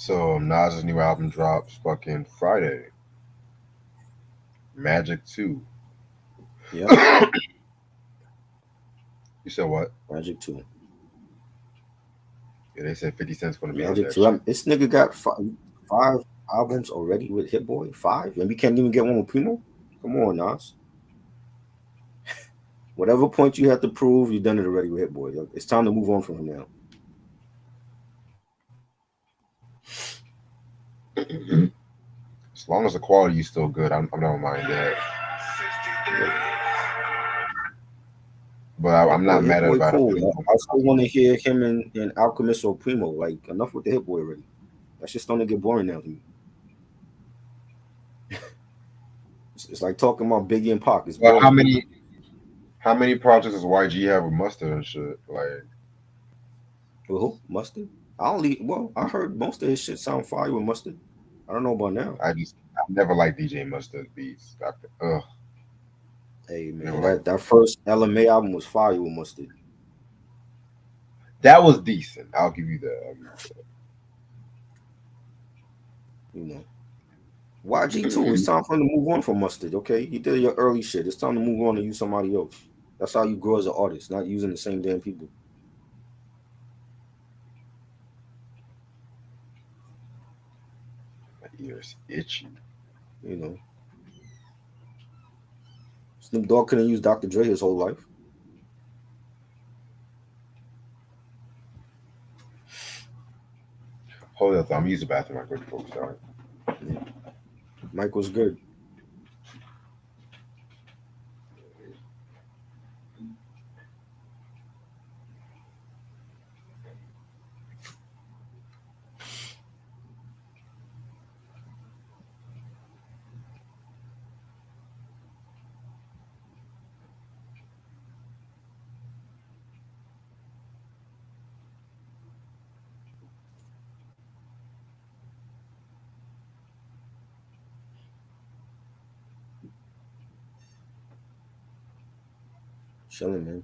So Nas's new album drops fucking Friday. Magic 2. Yep, You said what? Magic 2. Yeah, they said 50 Cent's gonna be on Magic that 2. shit. This nigga got five albums already with Hit Boy. Five? And we can't even get one with Primo? Come on, Nas. Whatever point you have to prove, you've done it already with Hit Boy. It's time to move on from him now. As long as the quality is still good, I don't mind that. Yeah. But I'm not Hit mad Boy about it. cool. I still want to hear him and Alchemist or Primo. Like, enough with the Hit Boy already. That's just starting to get boring now to me. It's like talking about Biggie and Pac. It's Well, boring. how many projects does YG have with Mustard and shit? Like, With who? Mustard? I heard most of his shit sound fire with Mustard. I don't know about now. I never liked DJ Mustard beats. Ugh, Hey never man, liked. that first LMA album was fire with Mustard. That was decent. I'll give you that. You know. YG too. It's time for him to move on from Mustard. Okay, you did your early shit. It's time to move on and use somebody else. That's how you grow as an artist, not using the same damn people. My ears itchy. You know, Snoop Dogg couldn't use Dr. Dre his whole life. Hold up, I'm using the bathroom. I'm going to focus. All right. Yeah. Mike was good. Chilling, man.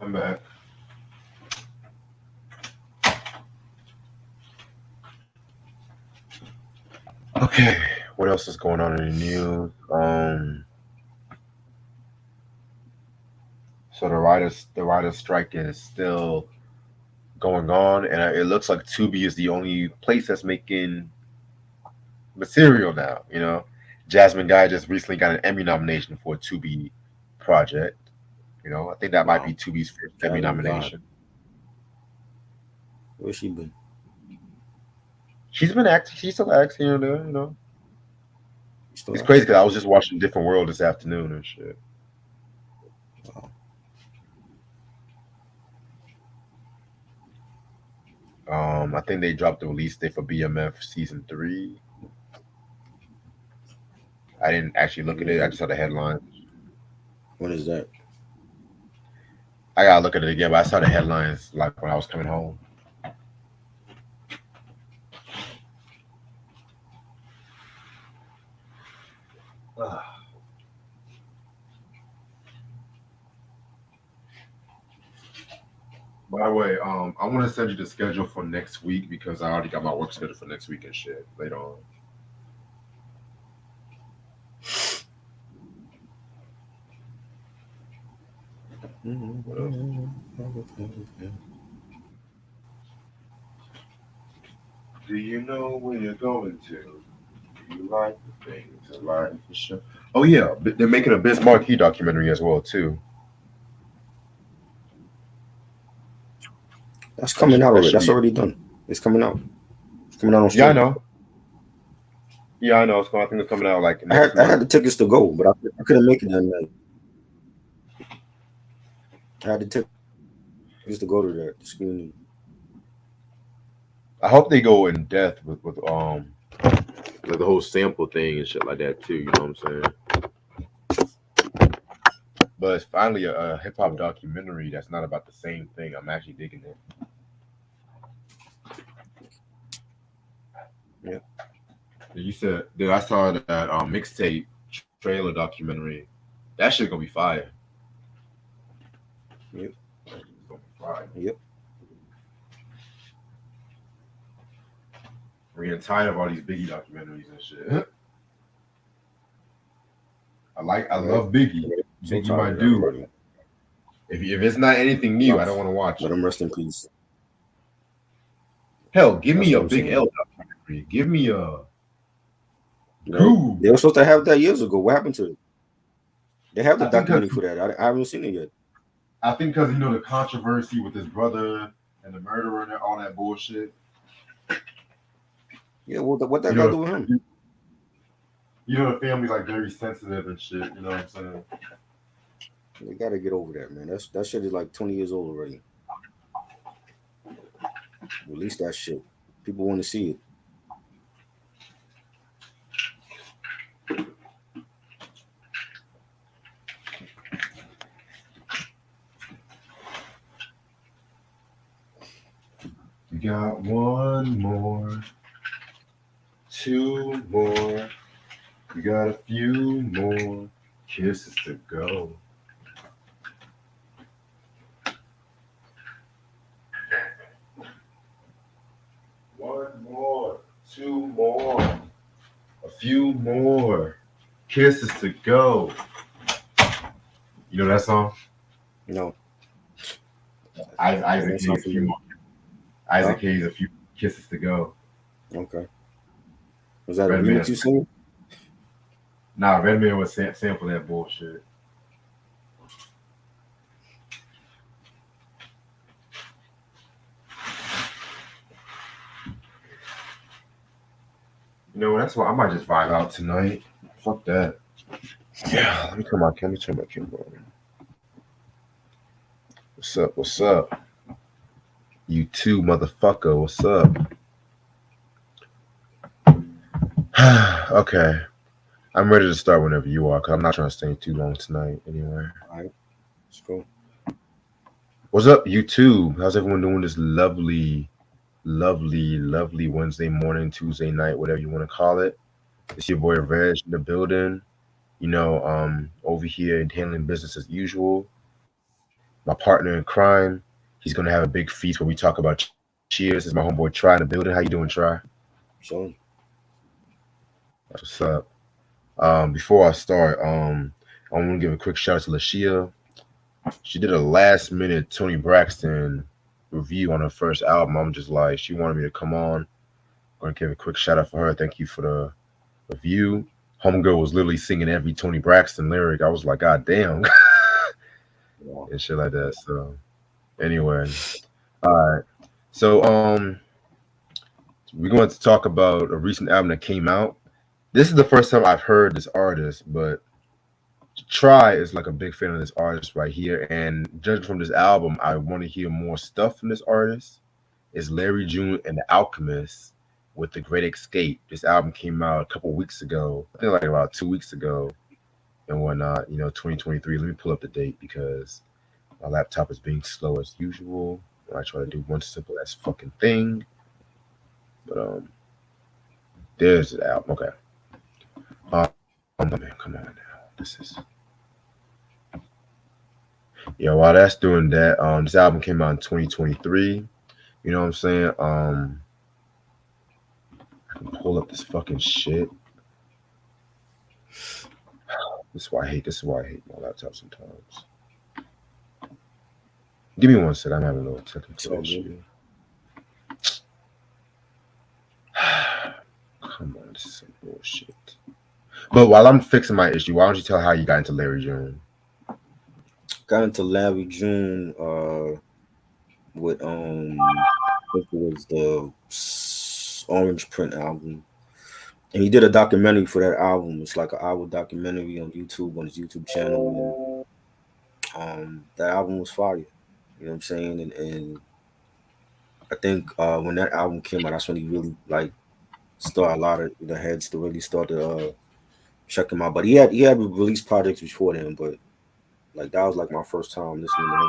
I'm back. Okay, what else is going on in the news? So the writers strike is still going on, and it looks like Tubi is the only place that's making material now. Jasmine Guy just recently got an Emmy nomination for a Tubi project. I think that might be Wow. Tubi's first Emmy Jasmine God. nomination. Where's she been? She's been acting. She's still acting here and there. She still It's out? crazy because I was just watching Different World this afternoon and shit. Wow. I think they dropped the release date for BMF season 3. I didn't actually look When at is it. I that? just saw the headline. When is that? I gotta look at it again, but I saw the headlines like when I was coming home. By the way, I want to send you the schedule for next week because I already got my work schedule for next week and shit later on. What else? Do you know where you're going to? Do you like the things in life for sure? Oh yeah, they're making a Biz Markie documentary as well too. That's coming out That already. should That's be. already done. It's coming out. It's coming out on Yeah, I streaming. know. Yeah, I know. I think it's coming out like I had next I had month. the tickets to go, but I couldn't make it that night. I had the tickets to go to the screening. I hope they go in depth with like the whole sample thing and shit like that too. You know what I'm saying? But it's finally a hip Yeah. hop documentary that's not about the same thing. I'm actually digging it. Yeah. You said, dude, I saw that mixtape trailer documentary. That shit gonna be fire. Yep. It's gonna be fire. Yep. We're getting tired of all these Biggie documentaries and shit. I Right. love Biggie. So Biggie tired my of that dude. already. If it's not anything new, I Enough. don't want to watch Let it. him rest in peace. Hell, give That's me a what I'm Big saying. L documentary. Give me a No, Groove. they were supposed to have that years ago. What happened to it? They have the I think because documentary for that. I haven't seen it yet. you know the controversy with his brother and the murderer and all that bullshit. Yeah, well, what You that got to know, do with him? the family's like very sensitive and shit. You know what I'm saying? They got to get over that, man. That shit is like 20 years old already. Release that shit. People want to see it. You got one more, two more. You got a few more kisses to go. One more, two more, a few more kisses to go. You know that song? No, that Isaac don't sound Hayes, a few familiar. more. Huh? Isaac Hayes, a few kisses to go. Okay. Was that a Redman. remix you singing? Nah, Redman was sample that bullshit. You know what? That's why I might just vibe out tonight. Fuck that. Yeah, let me turn my camera on. What's up? What's up? You too, motherfucker. What's up? Okay. I'm ready to start whenever you are, because I'm not trying to stay too long tonight anyway. All right. Let's go. What's up, YouTube? How's everyone doing this lovely Wednesday morning, Tuesday night, whatever you want to call it? It's your boy Reg in the building. Over here and handling business as usual. My partner in crime, he's gonna have a big feast where we talk about cheers. This is my homeboy Try in the building. How you doing, Try? So, That's what's up. Before I start, I want to give a quick shout out to Lashia. She did a last minute Tony Braxton review on her first album. I'm just like, she wanted me to come on. I'm gonna give a quick shout out for her. Thank you for the review. Homegirl was literally singing every Tony Braxton lyric. I was like, God damn, yeah. and shit like that. So anyway, all right. So we're going to talk about a recent album that came out. This is the first time I've heard this artist, but Try is like a big fan of this artist right here. And judging from this album, I want to hear more stuff from this artist. Is Larry June and the Alchemist with The Great Escape. This album came out a couple weeks ago. I think like about 2 weeks ago and whatnot. 2023. Let me pull up the date because my laptop is being slow as usual. When I try to do one simple as fucking thing. But there's the album. Okay. Man, come on now. This is Yeah, while that's doing that, this album came out in 2023. You know what I'm saying? I can pull up this fucking shit. This is why I hate. This is why I hate my laptop sometimes. Give me one sec. I'm having a little It's technical all good. issue. Come on, this is some bullshit. But while I'm fixing my issue, why don't you tell how you got into Larry June? Got into Larry June with I think it was the Orange Print album. And he did a documentary for that album. It's like an hour documentary on YouTube on his YouTube channel, and that album was fire. You know what I'm saying? And I think when that album came out, that's when he really like started a lot of the heads to really start to check him out. But he had released projects before then, but like that was like my first time listening to him.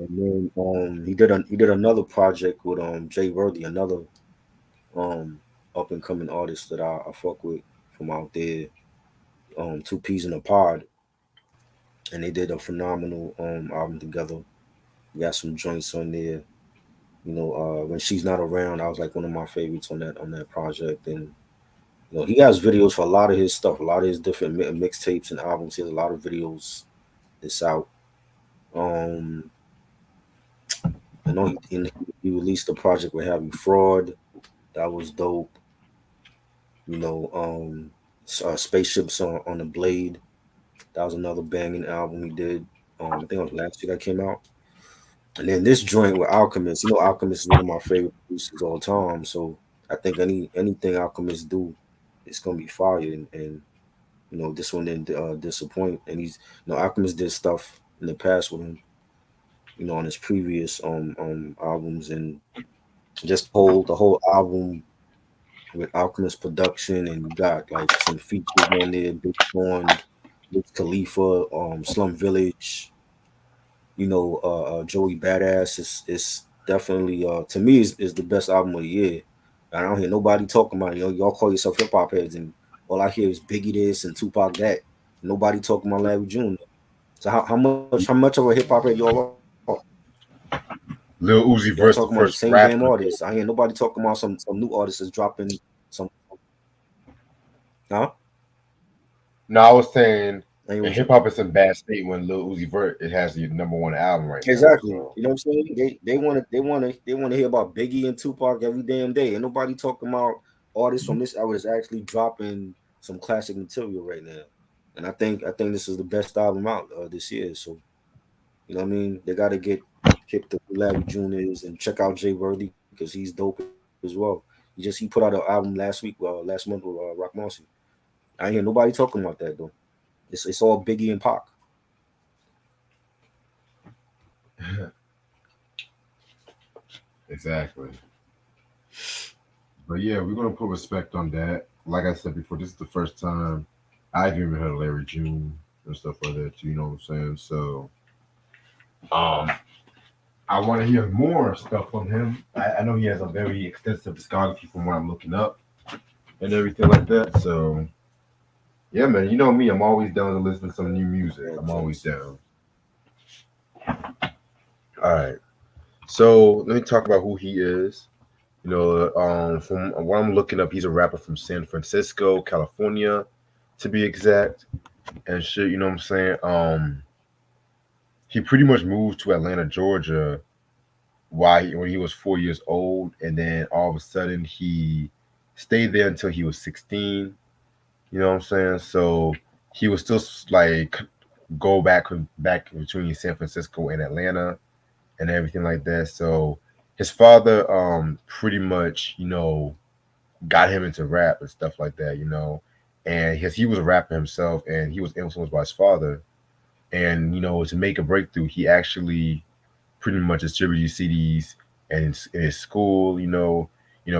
And then he did another project with Jay Worthy, another um up and coming artist that I fuck with from out there. Two Peas in a Pod, and they did a phenomenal album together. We got some joints on there. When she's not around, I was like one of my favorites on that project. And he has videos for a lot of his stuff, a lot of his different mixtapes and albums. He has a lot of videos that's out. Um, I know he released a project with Heavy Fraud. That was dope. Spaceships on the Blade. That was another banging album he did. I think it was last year that came out. And then this joint with Alchemist. Alchemist is one of my favorite producers all time. So I think anything Alchemist do, it's gonna be fire. And this one didn't disappoint. And Alchemist did stuff in the past with him. On his previous albums, and just the whole album with Alchemist production, and you got like some features on there based on Wiz Khalifa, Slum Village, Joey Badass is definitely to me is the best album of the year. I don't hear nobody talking about it. Y'all call yourself hip hop heads, and all I hear is Biggie this and Tupac that. Nobody talking about Larry June. So how much of a hip hop head y'all are? Lil Y'all Uzi talking about Vert's the the same first damn rapper. artists. I ain't nobody talking about some new artists is dropping some. Huh? No, I was saying I ain't in with you. hip hop it's in bad state when Lil Uzi Vert it has the number one album right now. Exactly. So You know what I'm saying? They want to hear about Biggie and Tupac every damn day. And nobody talking about artists from this era is actually dropping some classic material right now. And I think this is the best album out this year. So what I mean? They got to get hip to who Larry June is and check out Jay Worthy because he's dope as well. He put out an album last month with Rock Marcy. I ain't hear nobody talking about that though. It's all Biggie and Pac. exactly. But yeah, we're gonna put respect on that. Like I said before, this is the first time I've even heard of Larry June and stuff like that too, you know what I'm saying? So um I want to hear more stuff from him. I know he has a very extensive discography from what I'm looking up and everything like that. So yeah, man, you know me, I'm always down to listen to some new music. Yeah, I'm always Jones. down. All right. So let me talk about who he is. From what I'm looking up, he's a rapper from San Francisco, California, to be exact, and shit. You know what I'm saying? He pretty much moved to Atlanta, Georgia, when he was 4 years old, and then all of a sudden he stayed there until he was 16. You know what I'm saying? So he was still like go back between San Francisco and Atlanta and everything like that. So his father pretty much got him into rap and stuff like that, and because he was a rapper himself and he was influenced by his father, and to make a breakthrough, he actually pretty much distributed CDs and in his school,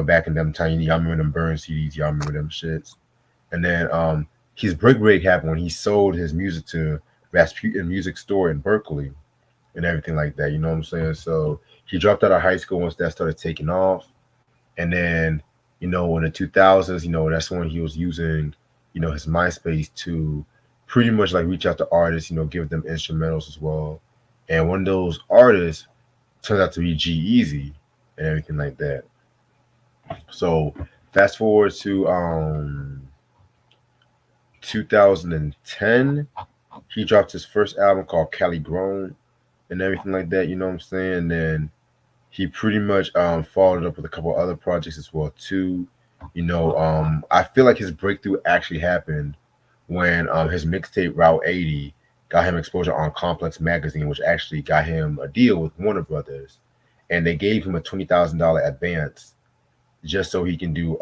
back in them time, y'all remember them burn CDs, y'all remember them shits, and then his break happened when he sold his music to Rasputin Music Store in Berkeley and everything like that. You know what I'm saying? So he dropped out of high school once that started taking off, and then in the 2000s, that's when he was using his MySpace to pretty much like reach out to artists, give them instrumentals as well. And one of those artists turns out to be G Easy and everything like that. So fast forward to 2010, he dropped his first album called Cali Grown and everything like that. You know what I'm saying? And then he pretty much followed up with a couple other projects as well too. I feel like his breakthrough actually happened when his mixtape Route 80 got him exposure on Complex Magazine, which actually got him a deal with Warner Brothers, and they gave him a $20,000 advance just so he can do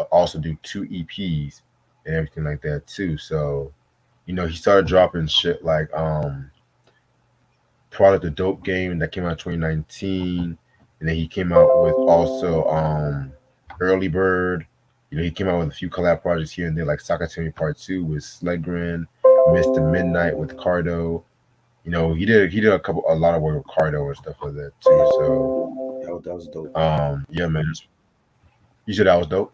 two EPs and everything like that too. So he started dropping shit like Product of Dope Game that came out in 2019, and then he came out with also Early Bird. He came out with a few collab projects here and there, like Sakatumi Part Two with Slegren, Mr. Midnight with Cardo. He did a lot of work with Cardo and stuff like that too. So That was dope. yeah, man. You said that was dope.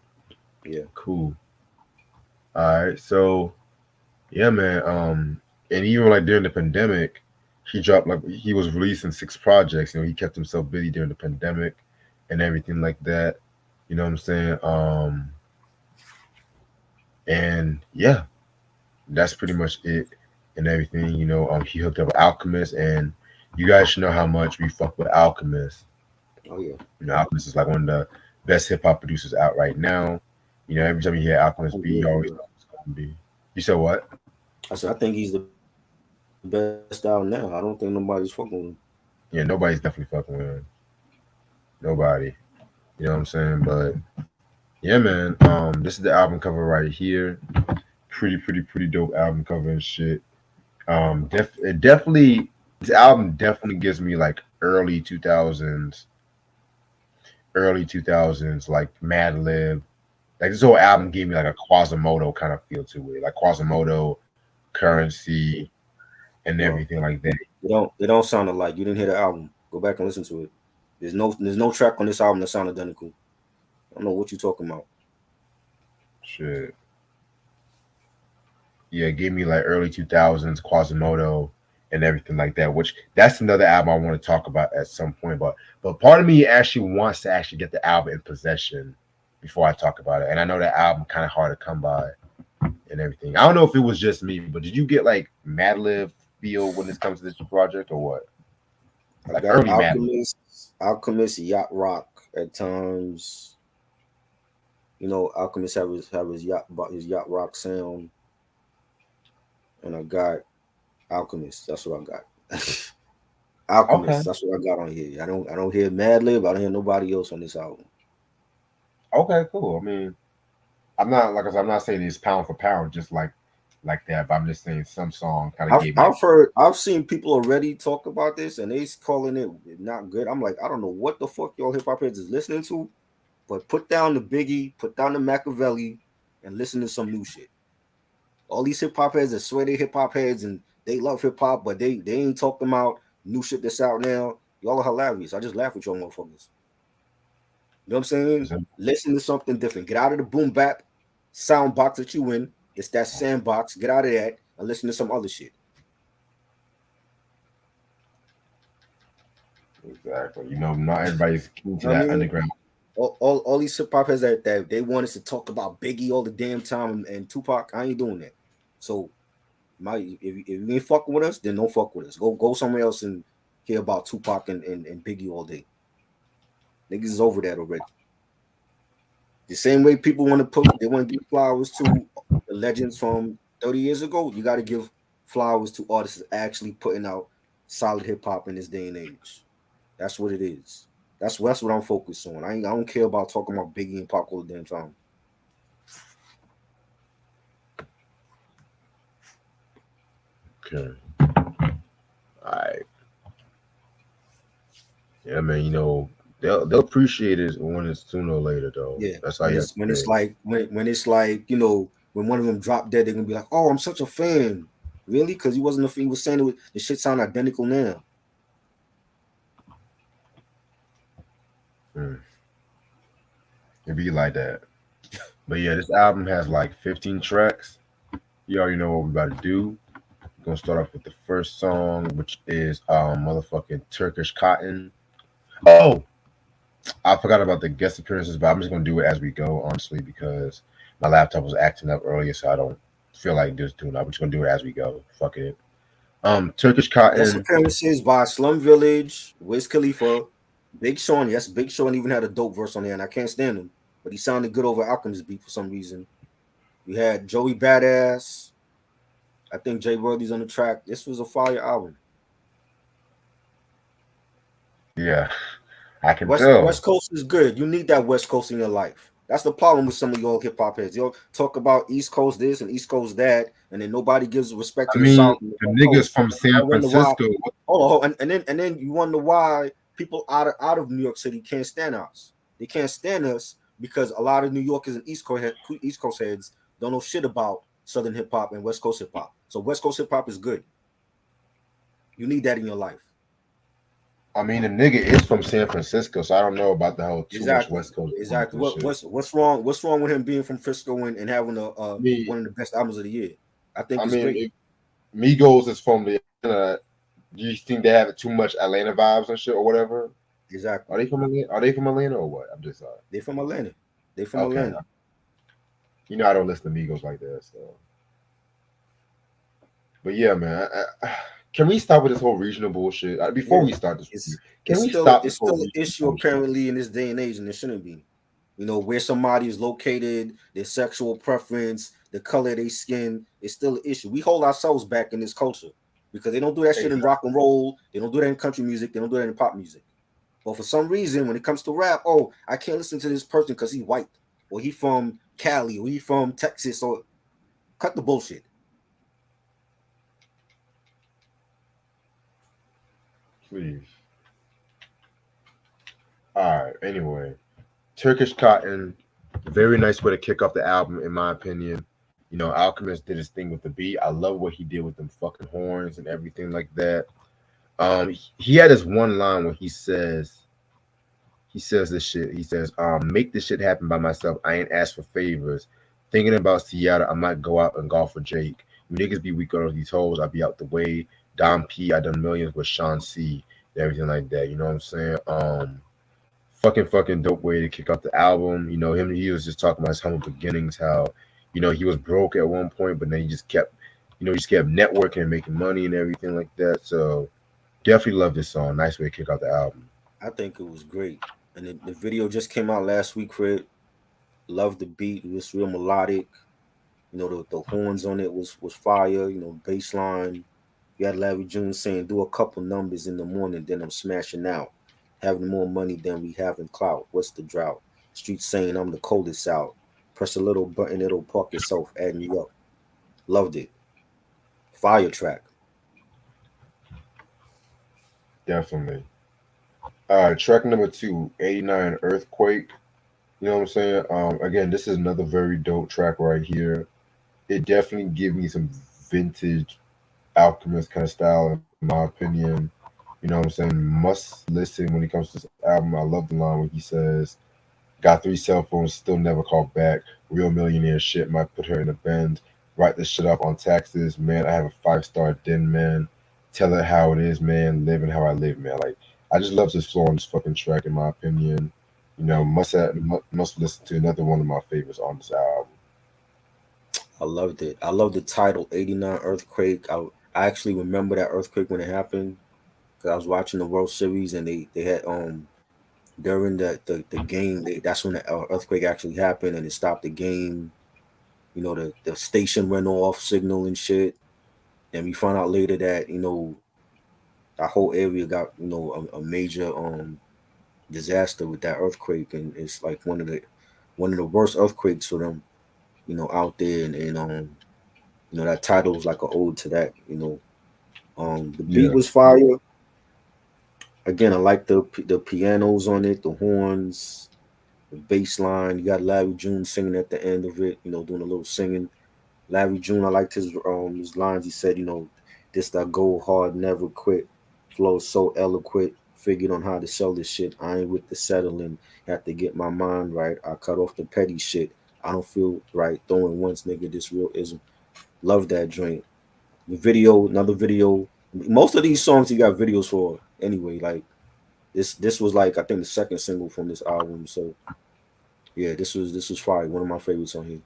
Yeah. Cool. All right, so yeah, man. And even like during the pandemic, he was releasing six projects. He kept himself busy during the pandemic and everything like that. You know what I'm saying? And yeah, that's pretty much it and everything. He hooked up with Alchemist, and you guys should know how much we fuck with Alchemist. Oh yeah. Alchemist is like one of the best hip hop producers out right now. Every time you hear Alchemist Oh, beat, yeah, you always yeah. know it's gonna be. You said what? I said I think he's the best out now. I don't think nobody's fucking with him. Yeah, nobody's definitely fucking with him. Nobody. You know what I'm saying? But yeah, man. This is the album cover right here. Pretty dope album cover and shit. It definitely this album definitely gives me like early 2000s like Mad Lib. Like this whole album gave me like a Quasimodo kind of feel to it, like Quasimodo, Currency, and No, everything like that. they don't sound alike. You didn't hear the album. Go back and listen to it. There's no track on this album that sound identical. I don't know what you're talking about. Shit. Yeah, it gave me like early 2000s Quasimodo and everything like that. Which that's another album I want to talk about at some point. But part of me actually wants to actually get the album in possession before I talk about it. And I know that album kind of hard to come by and everything. I don't know if it was just me, but did you get like Madlib feel when it comes to this project or what? I Like got early Madlib. Alchemist, Yacht Rock at times. Alchemist have his yacht rock sound, and I got Alchemist. That's what I got. Okay. Alchemist. That's what I got on here. I don't hear Madlib. I don't hear nobody else on this album. Okay, cool. I mean, I'm not like I said, I'm not saying it's pound for pound, just like that, but I'm just saying some song kind of I've gave me like I've heard I've seen people already talk about this and they's calling it not good. I'm like, I don't know what the fuck y'all hip hop heads is listening to, but put down the Biggie, put down the Machiavelli, and listen to some new shit. All these hip hop heads that swear they hip hop heads and they love hip hop, but they ain't talking about new shit that's out now. Y'all are hilarious. I just laugh with y'all motherfuckers. You know what I'm saying? Listen to something different. Get out of the boom bap sound box that you in. It's that sandbox. Get out of that and listen to some other shit. exactly. Not everybody's keen to You know what I that mean? underground. All these hip hop heads that they want us to talk about Biggie all the damn time and Tupac. I ain't doing that. So if you ain't fucking with us, then don't fuck with us. Go somewhere else and hear about Tupac and Biggie all day. Niggas is over that already. The same way people want to give flowers to the legends from 30 years ago. You got to give flowers to artists actually putting out solid hip hop in this day and age. That's what it is. That's what I'm focused on. I don't care about talking about Biggie and Pac all the damn time. Okay. All right. Yeah, man. They'll appreciate it when it's sooner or later, though. Yeah, That's how you have to when say it's it. like when it's like when one of them drop dead, they're gonna be like, "Oh, I'm such a fan." Really? Because he wasn't a fan. He was saying the shit sound identical now. Mm, it be like that. But yeah, this album has like 15 tracks. You already know what we're about to do. We're gonna start off with the first song, which is motherfucking Turkish Cotton. Oh, I forgot about the guest appearances, but I'm just gonna do it as we go, honestly, because my laptop was acting up earlier, so I don't feel like just doing it. I'm just gonna do it as we go. Fuck it. Turkish Guest Cotton. appearances by Slum Village, Wiz Khalifa, Big Sean. Yes, Big Sean even had a dope verse on there, and I can't stand him, but he sounded good over Alchemist beat for some reason. We had Joey Badass. I think Jay Worthy's on the track. This was a fire album. Yeah, I can West tell. Coast is good. You need that West Coast in your life. That's the problem with some of y'all hip hop heads. You'll talk about East Coast this and East Coast that, and then nobody gives respect I to the mean, South and the the West niggas Coast. from And I San wonder why. Francisco. Hold on, and then you wonder why people out of New York City can't stand us. They can't stand us because a lot of New Yorkers and East Coast heads don't know shit about Southern hip hop and West Coast hip hop. So West Coast hip hop is good. You need that in your life. I mean, the nigga is from San Francisco, so I don't know about the whole too much Exactly. West Coast funk Exactly. and shit. What's wrong? What's wrong with him being from Frisco and having a I mean, one of the best albums of the year? I think I it's mean, great. if Migos is from the do you think they have too much Atlanta vibes and shit or whatever? Are Exactly. they from Atlanta? Are they from Atlanta or what? I'm just They from Atlanta. They from okay. Atlanta. You know I don't listen to Migos like that, so. But yeah, man. Can we stop with this whole regional bullshit? Before Yeah. we start this review, It's can it's we still stop it's this whole still an regional issue bullshit? apparently in this day and age, and it shouldn't be. You know, where somebody is located, their sexual preference, the color of their skin is still an issue. We hold ourselves back in this culture because they don't do that shit in Exactly. rock and roll. They don't do that in country music. They don't do that in pop music. But for some reason, when it comes to rap, oh, I can't listen to this person because he white or he from Cali or he from Texas or cut the bullshit. Please. All right. Anyway, Turkish Cotton, very nice way to kick off the album, in my opinion. You know, Alchemist did his thing with the beat. I love what he did with them fucking horns and everything like that. He had this one line where he says this shit. He says, make this shit happen by myself. I ain't asked for favors. Thinking about Seattle, I might go out and golf with Jake. You niggas be weak on these hoes, I'll be out the way. Dom P, I done millions with Sean C. Everything like that. You know what I'm saying? Fucking dope way to kick off the album. You know, he was just talking about his humble beginnings, how, you know, he was broke at one point, but then he just kept networking and making money and everything like that. So definitely love this song. Nice way to kick off the album. I think it was great. And the video just came out last week for it. Loved the beat. It was real melodic. You know, the horns on it was fire. You know, bass line. You had Larry June saying, "Do a couple numbers in the morning, then I'm smashing out. Having more money than we have in clout. What's the drought? Street saying I'm the coldest out. Press a little button, it'll park itself. Add me up. Loved it. Fire track. Definitely. All right, track number two, 89 Earthquake. You know what I'm saying? Again, this is another very dope track right here. It definitely gives me some vintage Alchemist kind of style, in my opinion. You know what I'm saying? Must listen when it comes to this album. I love the line where he says, got three cell phones, still never called back. Real millionaire shit might put her in a bend. Write this shit up on taxes. Man, I have a 5-star den, man. Tell it how it is, man. Living how I live, man. Like, I just love this flow on this fucking track, in my opinion. You know, must listen to another one of my favorites on this album. I loved it. I love the title 89 Earthquake. I actually remember that earthquake when it happened because I was watching the World Series and they had during the game that's when the earthquake actually happened and it stopped the game. You know, the station went off signal and shit. And we found out later that, you know, that whole area got, you know, a major disaster with that earthquake, and it's like one of the worst earthquakes for them, you know, out there, and you know, that title was like an ode to that, you know. The beat Yeah, was fire. Again, I like the pianos on it, the horns, the bass line. You got Larry June singing at the end of it, you know, doing a little singing. Larry June, I liked his lines. He said, you know, this that go hard, never quit. Flow so eloquent. Figured on how to sell this shit. I ain't with the settling. Have to get my mind right. I cut off the petty shit. I don't feel right throwing once, nigga. This real ism. Love that joint. The video, another video. Most of these songs he got videos for anyway. Like this was like I think the second single from this album. So yeah, this was probably one of my favorites on here.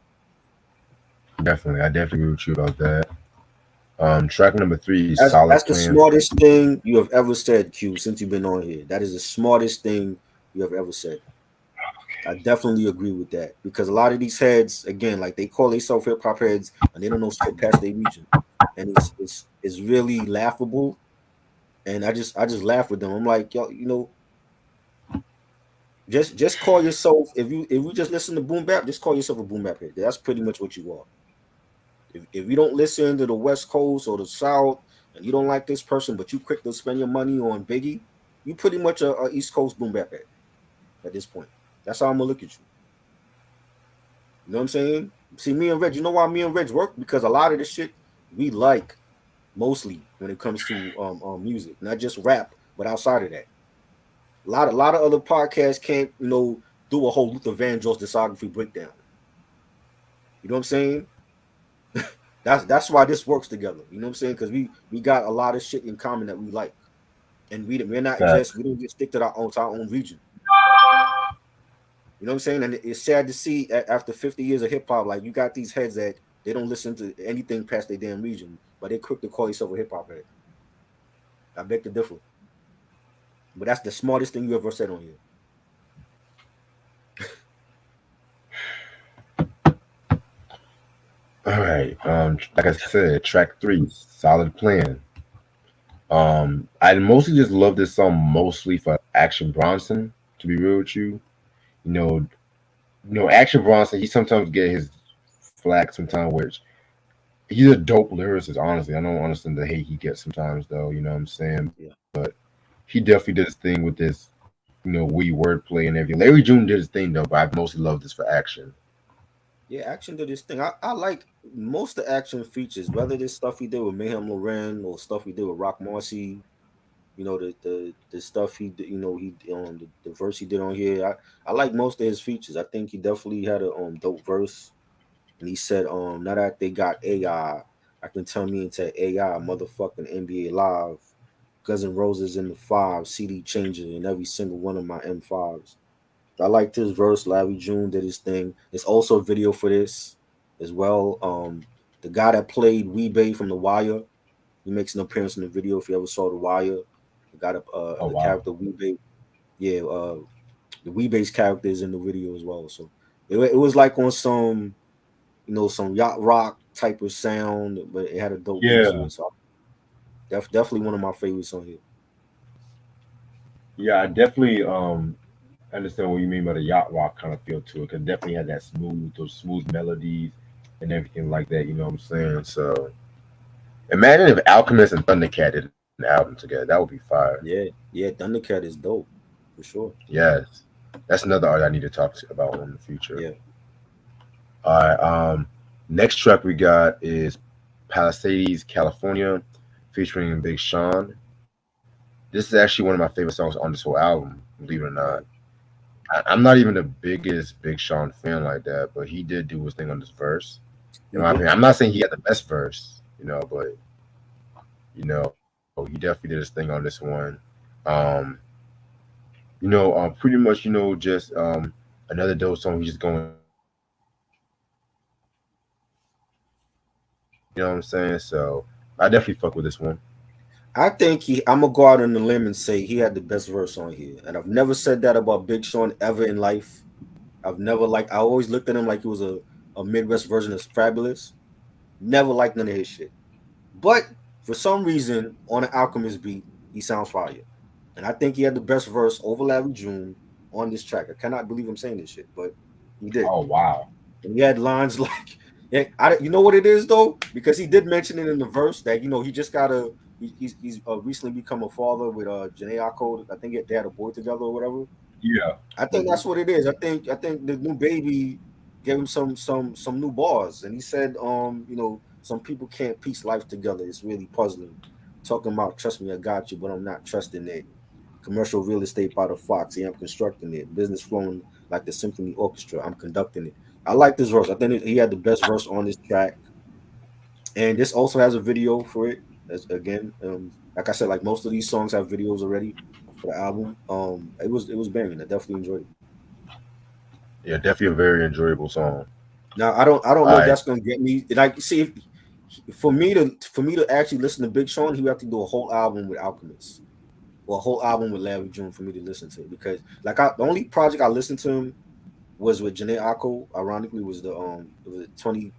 Definitely, I definitely agree with you about that. Track number three, Solid That's the Plan. smartest thing you have ever said, Q, since you've been on here. That is the smartest thing you have ever said. I definitely agree with that because a lot of these heads, again, like they call themselves hip hop heads, and they don't know shit past their region, and it's really laughable. And I just laugh with them. I'm like, yo, just call yourself if you just listen to boom bap, just call yourself a boom bap head. That's pretty much what you are. If you don't listen to the West Coast or the South, and you don't like this person, but you quick to spend your money on Biggie, you pretty much a East Coast boom bap head at this point. That's how I'm gonna look at you. You know what I'm saying? See, me and Reg, you know why me and Reg work? Because a lot of the shit we like mostly when it comes to music, not just rap, but outside of that. A lot of other podcasts can't, do a whole Luther Vandross discography breakdown. You know what I'm saying? That's why this works together. You know what I'm saying? Because we got a lot of shit in common that we like, and we're not just Facts. we don't just stick to our own region. You know what I'm saying? And it's sad to see after 50 years of hip hop, like you got these heads that they don't listen to anything past their damn region, but they quick to call yourself a hip hop head. I beg to differ, but that's the smartest thing you ever said on here. All right. Like I said, track three, Solid Plan. I mostly just love this song mostly for Action Bronson. To be real with you, you know, Action Bronson. He sometimes get his flack sometimes, which he's a dope lyricist. Honestly, I don't understand the hate he gets sometimes, though. You know what I'm saying? Yeah, But he definitely did his thing with this, witty wordplay and everything. Larry June did his thing though, but I mostly love this for Action. yeah. Action did this thing. I like most of the Action features, whether this stuff he did with Mayhem Loren or stuff he did with Rock Marcy. The stuff he did, he on the verse he did on here. I like most of his features. I think he definitely had a dope verse. And he said, now that they got I can turn me into AI, motherfucking NBA Live, Guns N' Roses in the five, CD changer in every single one of my M5s. I liked his verse. Larry June did his thing. There's also a video for this as well. The guy that played Weebay from The Wire, he makes an appearance in the video. If you ever saw The Wire, the guy that Oh the wow. character Weebay, yeah, the Weebay's character is in the video as well. So it was like on some some yacht rock type of sound, but it had a dope beat to Yeah, it. So definitely one of my favorites on here. yeah, I definitely understand what you mean by the yacht rock kind of feel to it. Cause definitely had that those smooth melodies and everything like that. You know what I'm saying? So imagine if Alchemist and Thundercat did an album together. That would be fire. Yeah, yeah, Thundercat is dope for sure. Yes, that's another art I need to talk to about in the future. Yeah, All right. Next track we got is Palisades, California, featuring Big Sean. This is actually one of my favorite songs on this whole album. Believe it or not. right. I'm not even the biggest Big Sean fan like that, but he did do his thing on this verse. In He my did. opinion, I'm not saying he had the best verse, but he definitely did his thing on this one. Um, pretty much, just another dope song. He's just going in on his flow and everything like that. You know what I'm saying? So I definitely fuck with this one. I think I'm gonna go out on the limb and say he had the best verse on here, and I've never said that about Big Sean ever in life. I've never I always looked at him like he was a Midwest version of Fabulous. Never liked none of his shit. But for some reason, on the Alchemist beat, he sounds fire. And I think he had the best verse over Larry June on this track. I cannot believe I'm saying this shit, but he did. Oh wow. And he had lines like, yeah, you know what it is though, because he did mention it in the verse that he just got he's recently become a father with Janae Code. I think they had a boy together or whatever. Yeah. I think Hmm. that's what it is. I think the new baby gave him some new bars, and he said, some people can't piece life together. It's really puzzling. Talking about trust me, I got you, but I'm not trusting it. Commercial real estate by the Fox. Yeah, I'm constructing it. Business flowing like the symphony orchestra. I'm conducting it. I like this verse. I think he had the best verse on this track. And this also has a video for it. As again, like I said, like most of these songs have videos already for the album. It was banging. I definitely enjoyed it. Yeah, definitely a very enjoyable song. Now I don't All know if right, that's gonna get me. Like, see, for me to actually listen to Big Sean, he would have to do a whole album with Alchemist or a whole album with Larry June for me to listen to. Because like the only project I listened to him was with Janae Akko. Ironically, was the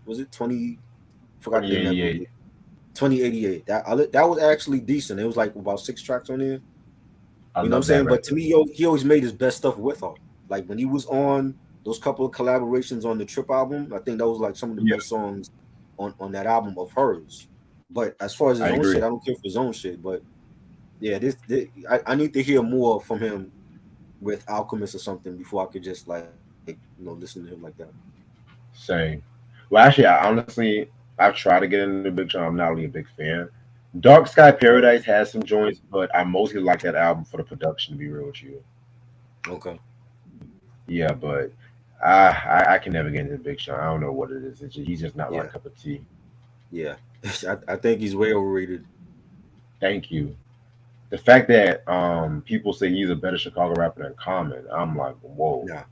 was it 20? Forgot the name of that movie. 2088. 2088. That was actually decent. It was like about 6 tracks on there. I You know what I'm love that saying? But to record. me, he always made his best stuff with her. Like when he was on those couple of collaborations on the Trip album, I think that was like some of the Yeah, best songs on that album of hers. But as far as his I own agree. shit, I don't care for his own shit. But yeah, I need to hear more from him with Alchemist or something before I could just like listen to him like that. Same. Well, actually, I honestly, I've tried to get into Big Sean. I'm not really a big fan. Dark Sky Right. Paradise has some joints, but I mostly like that album for the production. To be real with you, Okay. yeah, but I can never get into Big Sean. I don't know what it is. He's just not my Yeah. cup of tea. Yeah. I think he's way overrated. Thank you. The fact that people say he's a better Chicago rapper than Common, I'm like, whoa, Nah.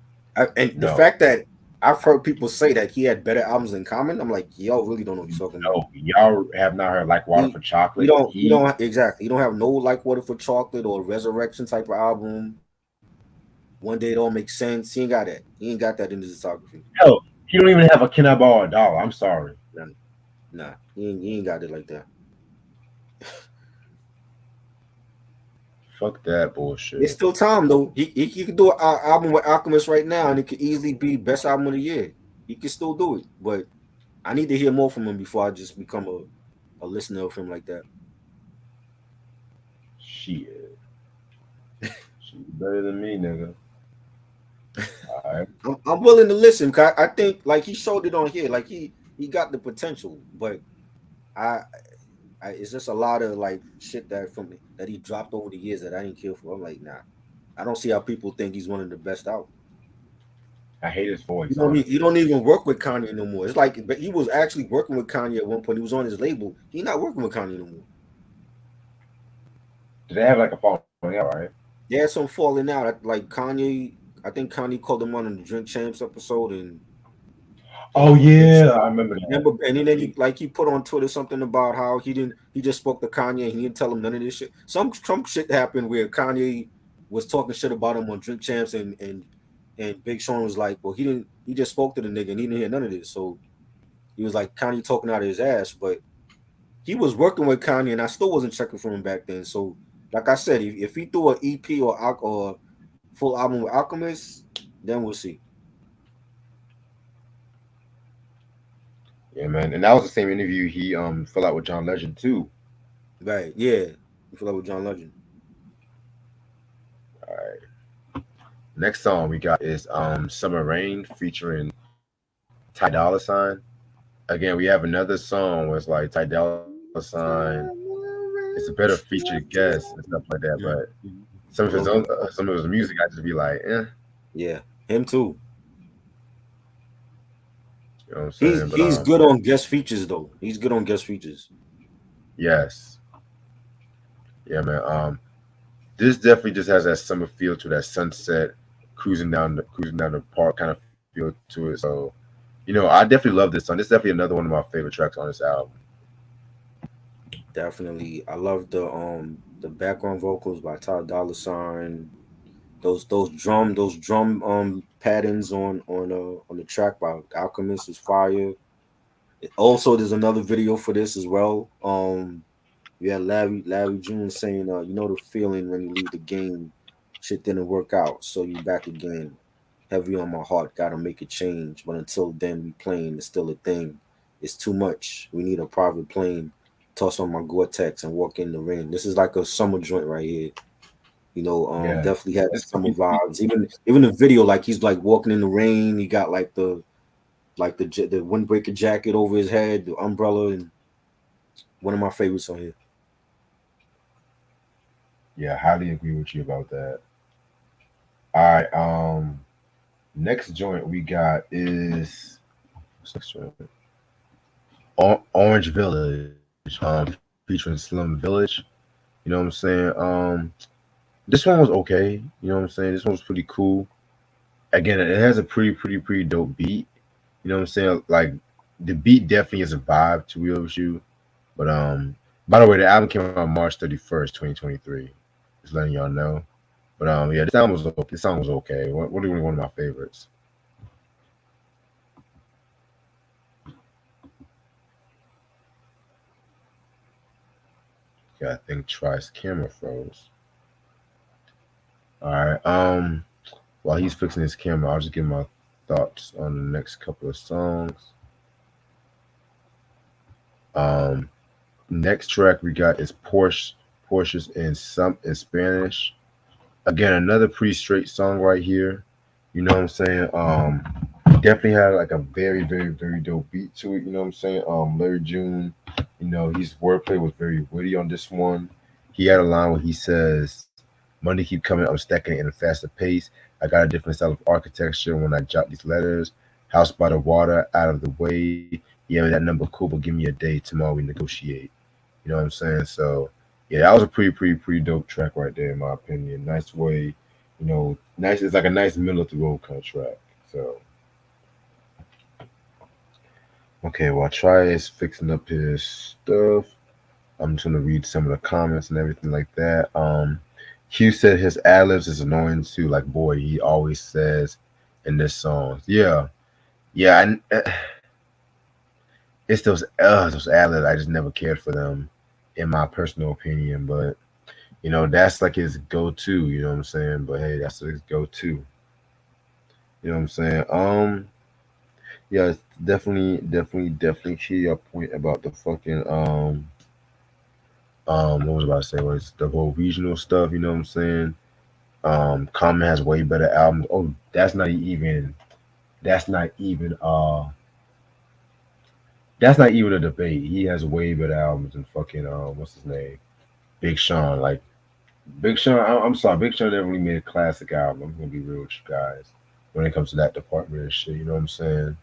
And the no, fact that I've heard people say that he had better albums than Common, I'm like, y'all really don't know what you're talking about. no, y'all have not heard like Water He for you Chocolate. don't you He don't exactly you don't have no like Water for Chocolate or Resurrection type of album. One Day It All Makes Sense. He ain't got that. He ain't got that in his discography. hell, he don't even have a Can I Borrow a Dollar. I'm sorry. Nah, nah. He ain't got it like that. Fuck that It's bullshit. still time though. He could do an album with Alchemist right now, and it could easily be best album of the year. He could still do it, but I need to hear more from him before I just become a listener of him like that. Shit, she better than me, nigga. All right. I'm willing to listen. 'Cause I think like he showed it on here. Like he got the potential, but I, it's just a lot of like shit that he dropped over the years that I didn't care for. I'm like, nah, I don't see how people think he's one of the best out. I hate his You voice, don't you honestly. don't even work with Kanye no more. It's like, but he was actually working with Kanye at one point. He was on his label. He not working with Kanye no more. Did they have like a falling out, right? They had some falling out. Like Kanye, I think Kanye called him on the Drink Champs episode, Oh and Big yeah, I Sean. remember that. Remember, and then he put on Twitter something about how he just spoke to Kanye and he didn't tell him none of this shit. Some shit happened where Kanye was talking shit about him on Drink Champs and Big Sean was like, well, he just spoke to the nigga and he didn't hear none of this. So he was like Kanye talking out of his ass, but he was working with Kanye and I still wasn't checking for him back then. So like I said, if he threw an EP or full album with Alchemist, then we'll see. Yeah, man. And that was the same interview he fell out with John Legend too. Right? Yeah, you feel like with John Legend. All right. Next song we got is Summer Rain featuring Ty Dolla Sign. Again, we have another song where it's like Ty Dolla Sign. It's a better featured guest and stuff like that, but Mhm. Okay. some of his music, I just be like, Yeah, him too. you know what I'm He's saying? But he's good on guest features though. He's good on guest features. yes, yeah, man. This definitely just has that summer feel to that sunset, cruising down the park kind of feel to it. So, I definitely love this song. This is definitely another one of my favorite tracks on this album. Definitely, I love the background vocals by Ty Dolla Sign. Those drum patterns on the track by Alchemist is fire. Also, there's another video for this as well. We had Larry June saying, you know the feeling when you leave the game, shit didn't work out, so you back again. Heavy on my heart, gotta make a change. But until then, we playing, it's still a thing. It's too much. We need a private plane. Toss on my Gore-Tex and walk in the rain. This is like a summer joint right here. Yeah, Definitely had this summer vibes. Even the video, like he's like walking in the rain. He got the windbreaker jacket over his head, the umbrella, and one of my favorites on here. yeah, highly agree with you about that. All right, next joint we got is what's next joint? Orange Village, featuring Slim Village. You know what I'm saying? This one was okay. You know what I'm saying? This one was pretty cool. Again, it has a pretty dope beat. You know what I'm saying? Like the beat definitely is a vibe to real with you. But by the way, the album came out March 31st, 2023. Just letting y'all know. But yeah, this album was okay. This song was okay. What are one of my favorites? Yeah, I think Try's camera froze. All right. While he's fixing his camera, I'll just give my thoughts on the next couple of songs. Um, Next track we got is Porsches in some in Spanish. Again, another pretty straight song right here. You know what I'm saying? Definitely had like a very dope beat to it. You know what I'm saying? Larry June, you know, his wordplay was very witty on this one. He had a line where he says, "Money keep coming, I'm stacking it in a faster pace. I got a different style of architecture when I jot these letters. House by the water, out of the way. Yeah, that number cool, but give me a day. Tomorrow we negotiate." You know what I'm saying? So yeah, that was a pretty dope track right there, in my opinion. Nice way, you know, nice. It's like a nice middle of the road kind of track. So okay, while Try is fixing up his stuff, I'm just gonna read some of the comments and everything like that. Q said his ad libs is annoying too. Like, boy, he always says in this song. Yeah, yeah. It's those ad libs. I just never cared for them, in my personal opinion. But you know, that's like his go-to. You know what I'm saying? But hey, that's his go-to. You know what I'm saying? Yeah, it's definitely hear your point about the fucking what was I about to say was the whole regional stuff. You know what I'm saying? Common has way better albums. Oh, that's not even that's not even a debate. He has way better albums than fucking what's his name, Big Sean. Like Big Sean, I'm sorry, Big Sean never really made a classic album. I'm gonna be real with you guys when it comes to that department of shit. You know what I'm saying?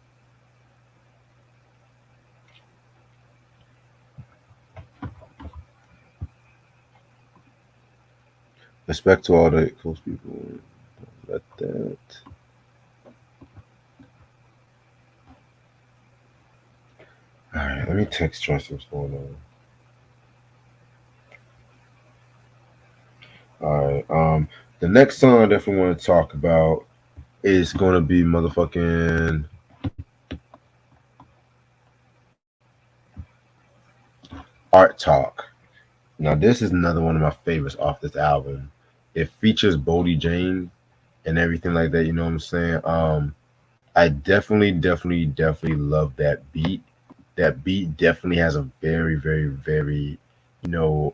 Respect to all the close people. Let that. All right, let me text Tracy what's going on. All right. The next song I definitely want to talk about is gonna be motherfucking Art Talk. Now this is another one of my favorites off this album. It features Bodie James and everything like that. You know what I'm saying? I definitely love that beat. That beat definitely has a very, you know,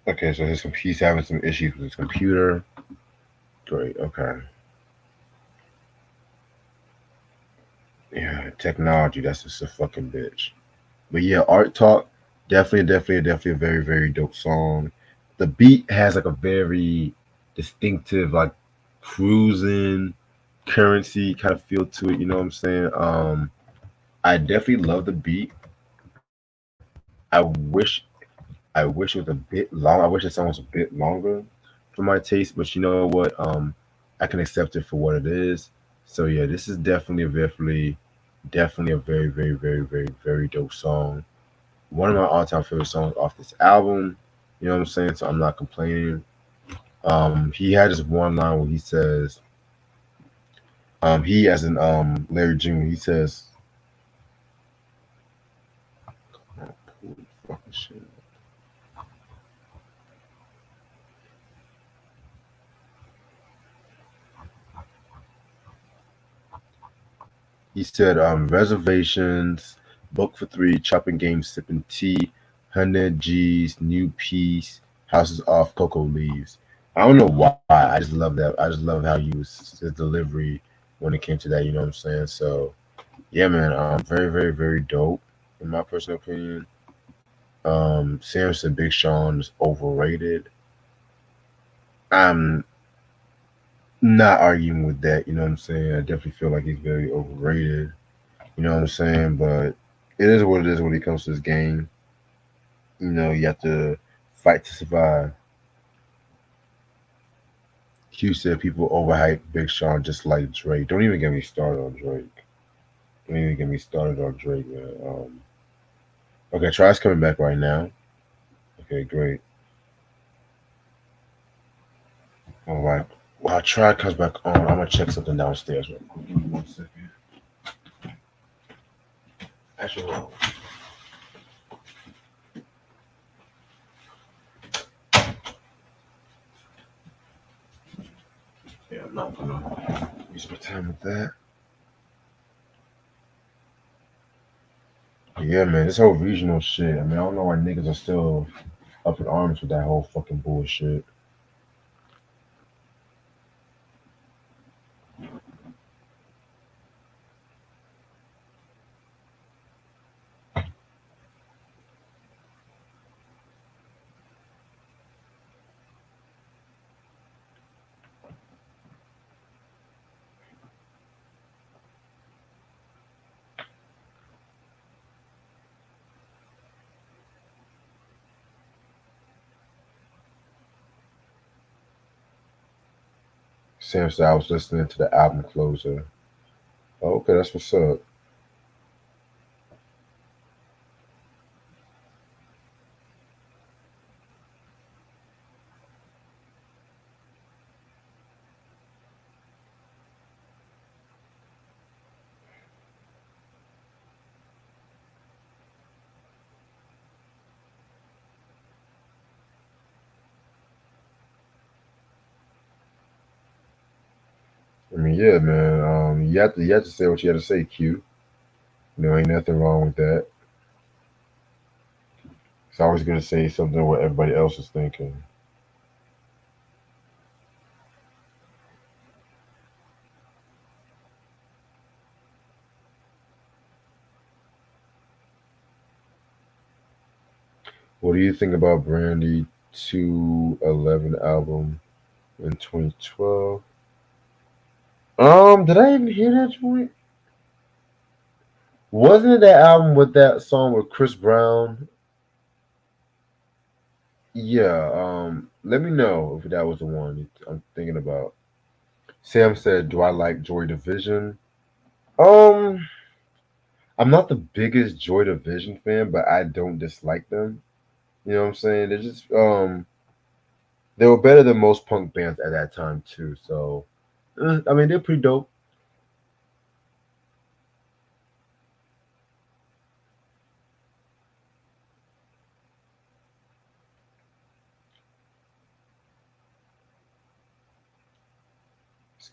okay, so he's having some issues with his computer. Great, okay. Yeah, technology, that's just a fucking bitch. But yeah, Art Talk, definitely a very dope song. The beat has like a very distinctive, like cruising currency kind of feel to it. You know what I'm saying? I definitely love the beat. I wish it was a bit long. I wish the song was a bit longer for my taste, but you know what? I can accept it for what it is. So yeah, this is definitely a very dope song. One of my all-time favorite songs off this album. You know what I'm saying? So I'm not complaining. He had this one line where he says, he as in Larry Jr. He says, oh, fucking shit. He said, reservations, book for three, chopping games, sipping tea, 100 G's, new piece, houses off, cocoa leaves. I don't know why. I just love that. I just love how he was his delivery when it came to that. You know what I'm saying? So yeah, man. Very dope in my personal opinion. Samson Big Sean is overrated. Um, Not arguing with that, you know what I'm saying? I definitely feel like he's very overrated, you know what I'm saying? But it is what it is when it comes to this game. You know, you have to fight to survive. Q said people overhype Big Sean just like Drake. Don't even get me started on Drake. Don't even get me started on Drake, man. Okay, Try's coming back right now. Okay, great. All right. While Try comes back on, I'm gonna check something downstairs real quick. Give me 1 second. Actually, yeah, I'm not gonna waste my time with that. Yeah, man, this whole regional shit. I mean, I don't know why niggas are still up in arms with that whole fucking bullshit. Sam said I was listening to the album closer. Oh, okay, that's what's up. I mean, yeah, man. You have to say what you had to say, Q. You know, ain't nothing wrong with that. It's always gonna say something what everybody else is thinking. What do you think about Brandy 211 album in 2012? Did I even hear that joint? Wasn't it that album with that song with Chris Brown? Yeah. Let me know if that was the one I'm thinking about. Sam said, "Do I like Joy Division?" Um, I'm not the biggest Joy Division fan, but I don't dislike them. You know what I'm saying? They were better than most punk bands at that time too. So, I mean, they're pretty dope.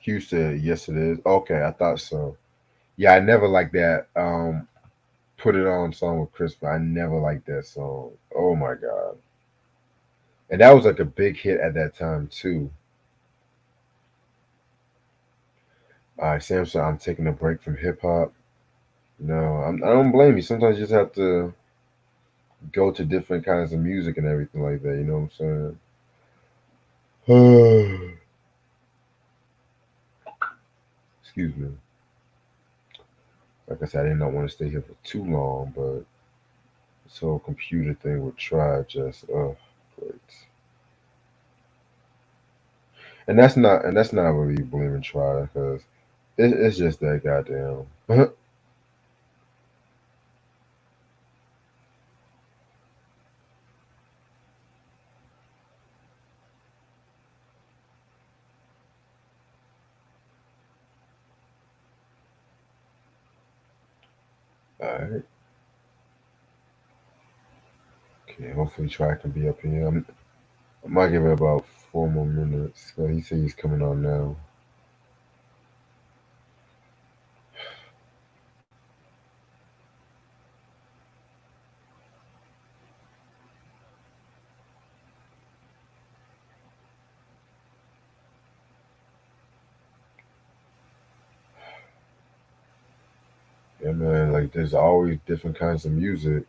Q said, "Yes, it is." Okay, I thought so. Yeah, I never liked that. Put it on song with Chris. I never liked that song. Oh my god, and that was like a big hit at that time too. All right, Sam said, "I'm taking a break from hip hop." No, I don't blame you. Sometimes you just have to go to different kinds of music and everything like that. You know what I'm saying? Excuse me. Like I said, I did not want to stay here for too long, but this whole computer thing would try just great. And that's not really blaming try because it's just that goddamn. All right. Okay. Hopefully, try can be up here. I might give it about 4 more minutes. He said he's coming on now. Yeah, man. Like there's always different kinds of music.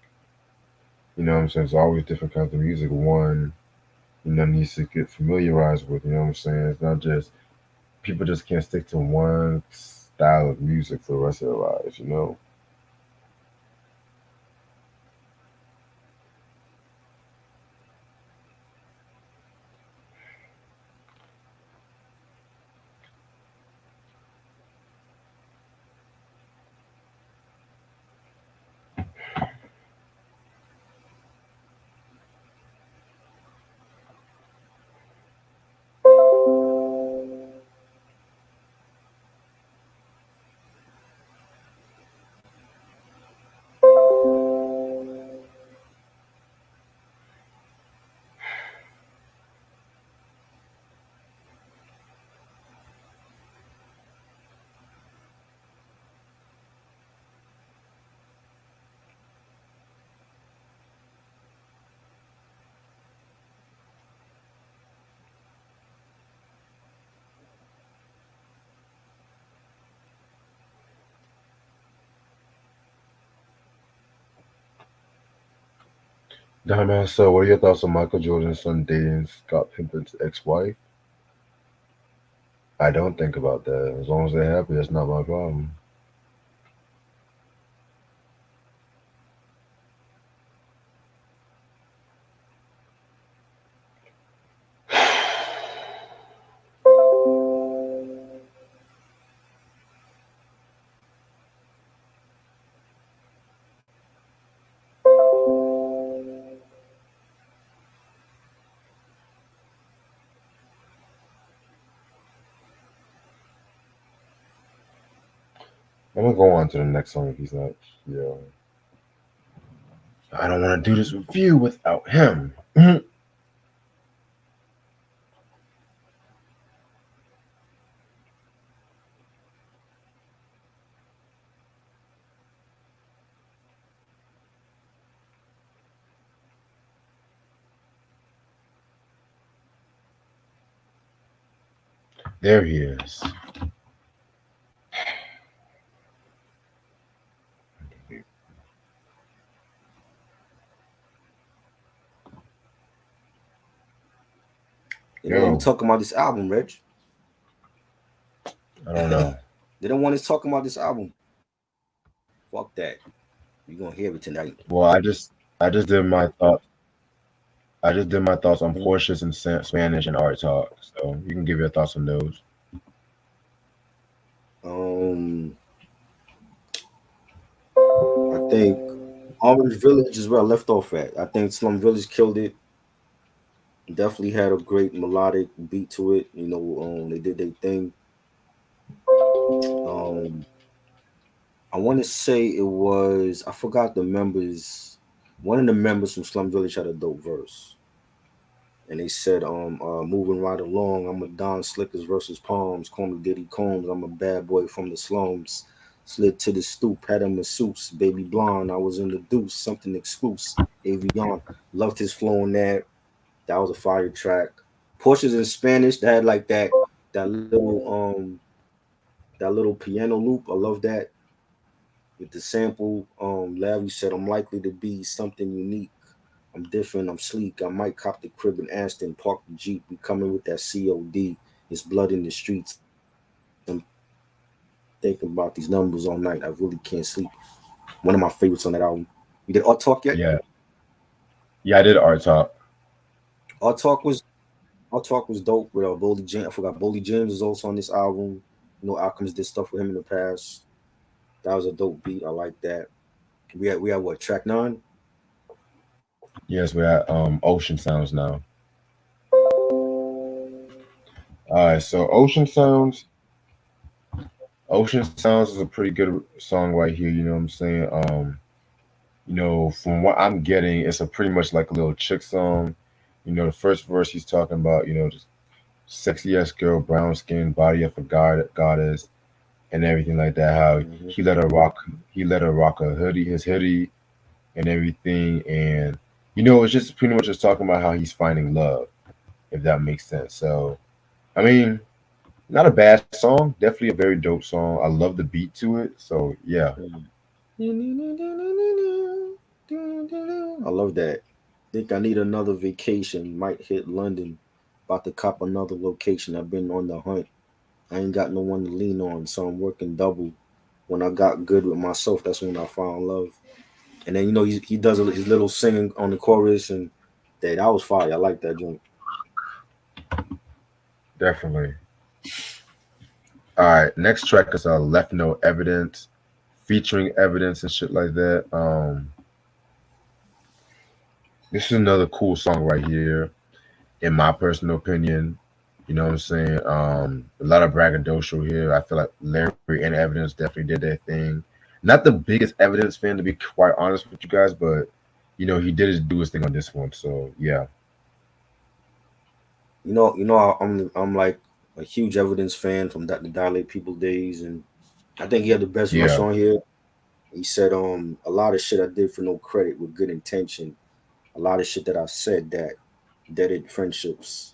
You know what I'm saying? There's always different kinds of music. One, needs to get familiarized with. You know what I'm saying? It's not just people just can't stick to one style of music for the rest of their lives, you know? Now, man, so what are your thoughts on Michael Jordan's son dating Scott Pippen's ex-wife? I don't think about that. As long as they're happy, that's not my problem. I'm gonna go on to the next song if he's not here. I don't want to do this review without him. There he is. They don't want me Yo, talking about this album, Reg. I don't know. They don't want us talking about this album. Fuck that. You're gonna hear it tonight. Well, I just did my thoughts. I just did my thoughts on Mhm. Porsches and Spanish and art talk. So you can give your thoughts on those. Um, I think Orange Village is where I left off at. I think Slum Village killed it. Definitely had a great melodic beat to it. They did their thing. Um, I want to say it was, I forgot the members. One of the members from Slum Village had a dope verse, and they said, moving right along, I'm a Don Slickers versus Palms. Call me Diddy Combs. I'm a bad boy from the slums. Slid to the stoop, had a masseuse, baby blonde. I was in the deuce, something exclusive. Avion, loved his flow on that. That was a fire track. Portions in Spanish that had like that little piano loop. I love that. With the sample, Larry said, I'm likely to be something unique. I'm different, I'm sleek. I might cop the crib in Aston, park the Jeep. We coming with that COD. It's blood in the streets. I'm thinking about these numbers all night. I really can't sleep. One of my favorites on that album. You did Art Talk yet? Yeah, yeah, I did art talk. Art Talk was Art Talk was dope with Boldy James. I forgot Boldy James is also on this album. Alchemist did stuff with him in the past. That was a dope beat. I like that. We had what, track 9? Yes, we're at Ocean Sounds now. All right, so Ocean Sounds is a pretty good song right here. You know what I'm saying? From what I'm getting, it's a pretty much like a little chick song. The first verse he's talking about, just sexy ass girl, brown skin, body of a goddess, and everything like that. How Mm-hmm. he let her rock his hoodie, and everything, and it's just pretty much just talking about how he's finding love, if that makes sense. So, I mean, not a bad song, definitely a very dope song. I love the beat to it. So yeah, I love that. Think I need another vacation. Might hit London. About to cop another location. I've been on the hunt. I ain't got no one to lean on, so I'm working double. When I got good with myself, that's when I found love. And then he does his little singing on the chorus, and that was fire. I like that joint. Definitely. All right, next track is Left No Evidence, featuring Evidence and shit like that. This is another cool song right here, in my personal opinion. You know what I'm saying? A lot of braggadocio here. I feel like Larry and Evidence definitely did their thing. Not the biggest Evidence fan, to be quite honest with you guys, but he did do his thing on this one. So yeah, I'm like a huge Evidence fan from the Dilate People days, and I think he had the best verse yeah, on here. He said, a lot of shit I did for no credit with good intention. A lot of shit that I said that deaded friendships.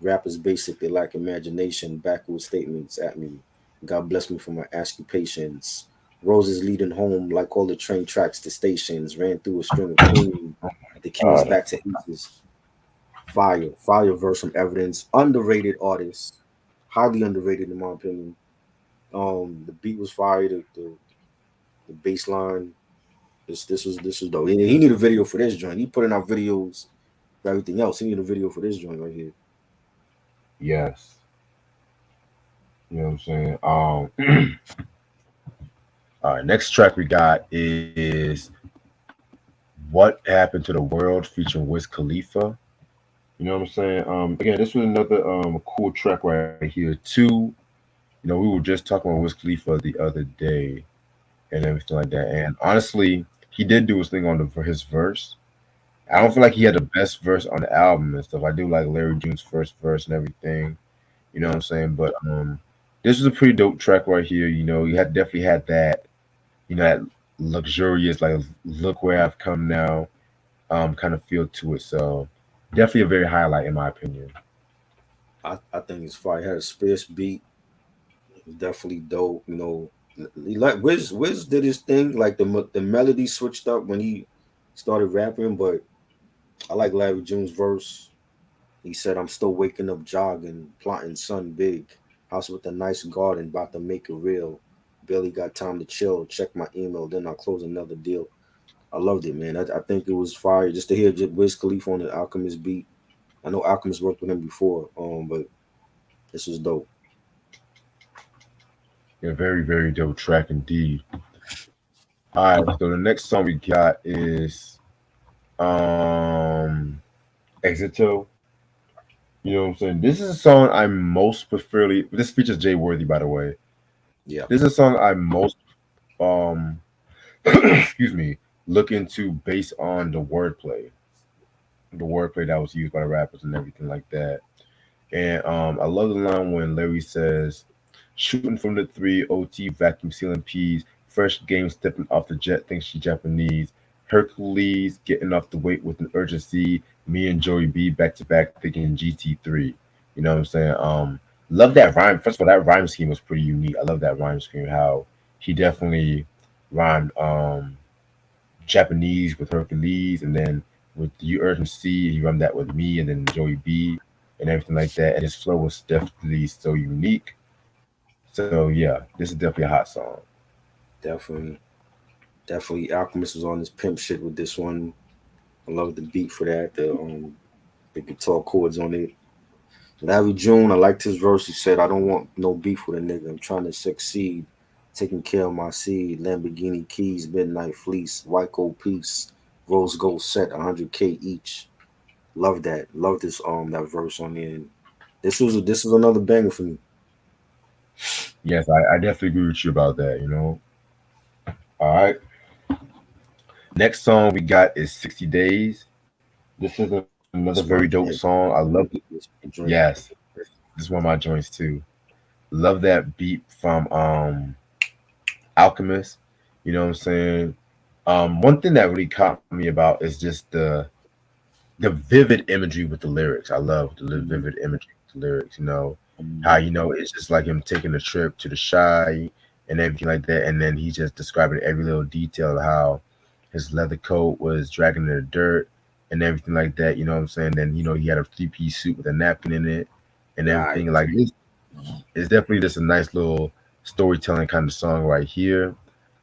Rappers basically lack imagination, backward statements at me. God bless me for my occupations. Roses leading home like all the train tracks to stations. Ran through a string of cream. The keys uh, back to aces. Fire verse from Evidence. Underrated artist. Highly underrated in my opinion. The beat was fire. The bass line. This was dope. He need a video for this joint. He putting out videos for everything else. He need a video for this joint right here. yes. You know what I'm saying? All right, next track we got is "What Happened to the World" featuring Wiz Khalifa. You know what I'm saying? Again, this was another cool track right here too. We were just talking about Wiz Khalifa the other day and everything like that. And honestly, he did do his thing on the for his verse. I don't feel like he had the best verse on the album and stuff. I do like Larry June's first verse and everything. You know what I'm saying? But this was a pretty dope track right here. You had definitely had that, that luxurious, like, look where I've come now, kind of feel to it. So definitely a very highlight in my opinion. I think it's fire. He had a space beat. It's definitely dope. He like Wiz did his thing. Like the melody switched up when he started rapping, but I like Larry June's verse. He said, "I'm still waking up, jogging, plotting, sun big, house with a nice garden, about to make it real. Barely got time to chill. Check my email, then I'll close another deal." I loved it, man. I think it was fire just to hear Wiz Khalifa on the Alchemist beat. I know Alchemist worked with him before, but this was dope. Yeah, very, very dope track indeed. All right, so the next song we got is um Exito. You know what I'm saying? This is a song I most preferably. This features Jay Worthy, by the way. Yeah, This is a song I most um excuse me, look into based on the wordplay that was used by the rappers and everything like that. And I love the line when Larry says, "Shooting from the three, OT vacuum sealing peas, fresh game stepping off the jet, thinks she Japanese. Hercules getting off the weight with an urgency. Me and Joey B back to back thinking GT3." You know what I'm saying? Love that rhyme. First of all, that rhyme scheme was pretty unique. I love that rhyme scheme. How he definitely rhymed Japanese with Hercules, and then with You Urgency, he rhymed that with me, and then Joey B, and everything like that. And his flow was definitely so unique. So yeah, this is definitely a hot song. definitely. Definitely Alchemist was on this pimp shit with this one. I love the beat for that. The guitar chords on it. Larry June, I liked his verse. He said, "I don't want no beef with a nigga. I'm trying to succeed. Taking care of my seed. Lamborghini keys, midnight fleece, white gold piece, rose gold set, 100K each." Love that. Love this that verse on the end. This was another banger for me. Yes, I definitely agree with you about that. All right. Next song we got is 60 Days. This is another very That's dope my song. I love it. this my joint. Yes, this is one of my joints too. Love that beat from Alchemist. You know what I'm saying? One thing that really caught me about is just the vivid imagery with the lyrics. I love the Mhm. vivid imagery with the lyrics. How Mhm. it's just like him taking a trip to the shy and everything like that, and then he's just describing every little detail of how his leather coat was dragging in the dirt and everything like that. You know what I'm saying? Then he had a three-piece suit with a napkin in it and Right. everything like this. It's definitely just a nice little storytelling kind of song right here.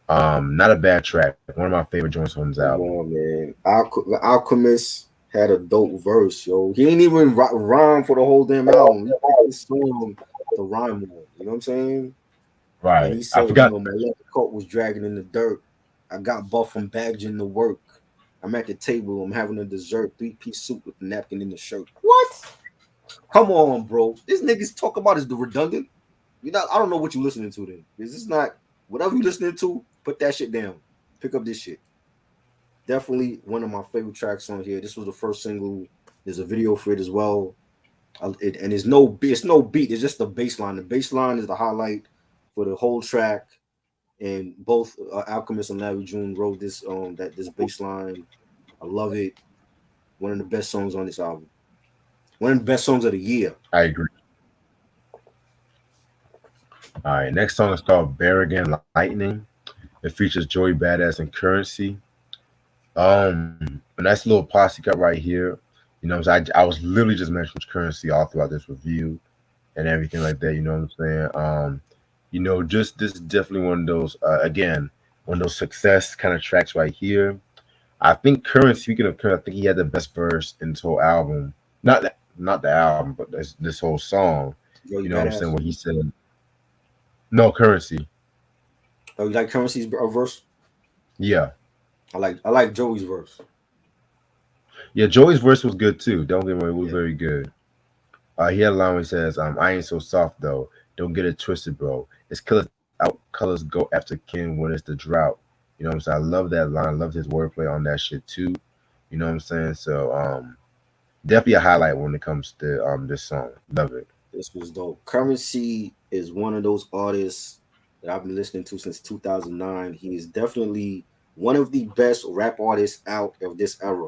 Not a bad track. One of my favorite joints on this Come album. on, man. The Alchemist had a dope verse, yo. He ain't even rhyme for the whole damn album. He picked this song to rhyme on. You know what I'm saying? And Right. he I said, forgot. my left coat was dragging in the dirt. I got buff from badging to work. I'm at the table. I'm having a dessert. Three-piece suit with a napkin in the shirt. What? Come on, bro. This niggas talk about is the redundant. You know, I don't know what you listening to then. This is not whatever you listening to. Put that shit down. Pick up this shit. Definitely one of my favorite tracks on here. This was the first single. There's a video for it as well. And it's no beat. It's just the bass line. The bass line is the highlight for the whole track. And both Alchemist and Larry June wrote this bass line. I love it. One of the best songs on this album. One of the best songs of the year. I agree. All right. Next song is called Berrigan Lightning. It features Joey Badass and Currency. A nice little posse cut right here. You know what I'm saying? I was literally just mentioning Currency all throughout this review and everything like that. You know what I'm saying? Just this is definitely one of those one of those success kind of tracks right here. I think Currency, speaking of Currency, I think he had the best verse in this whole album. Not the album, but this whole song. You Joey know what I'm saying? Badass. What he said. No Currency. Oh, you like Currency's verse? Yeah. I like Joey's verse. Yeah, Joey's verse was good too. Don't get me wrong, it was Yeah, very good. He had a line where he says, I ain't so soft though. Don't get it twisted, bro. It's killers out, colors go after kin when it's the drought. You know what I'm saying? I love that line. I love his wordplay on that shit too. You know what I'm saying? So definitely a highlight when it comes to this song. Love it. this was dope. Currency is one of those artists that I've been listening to since 2009. He is definitely one of the best rap artists out of this era.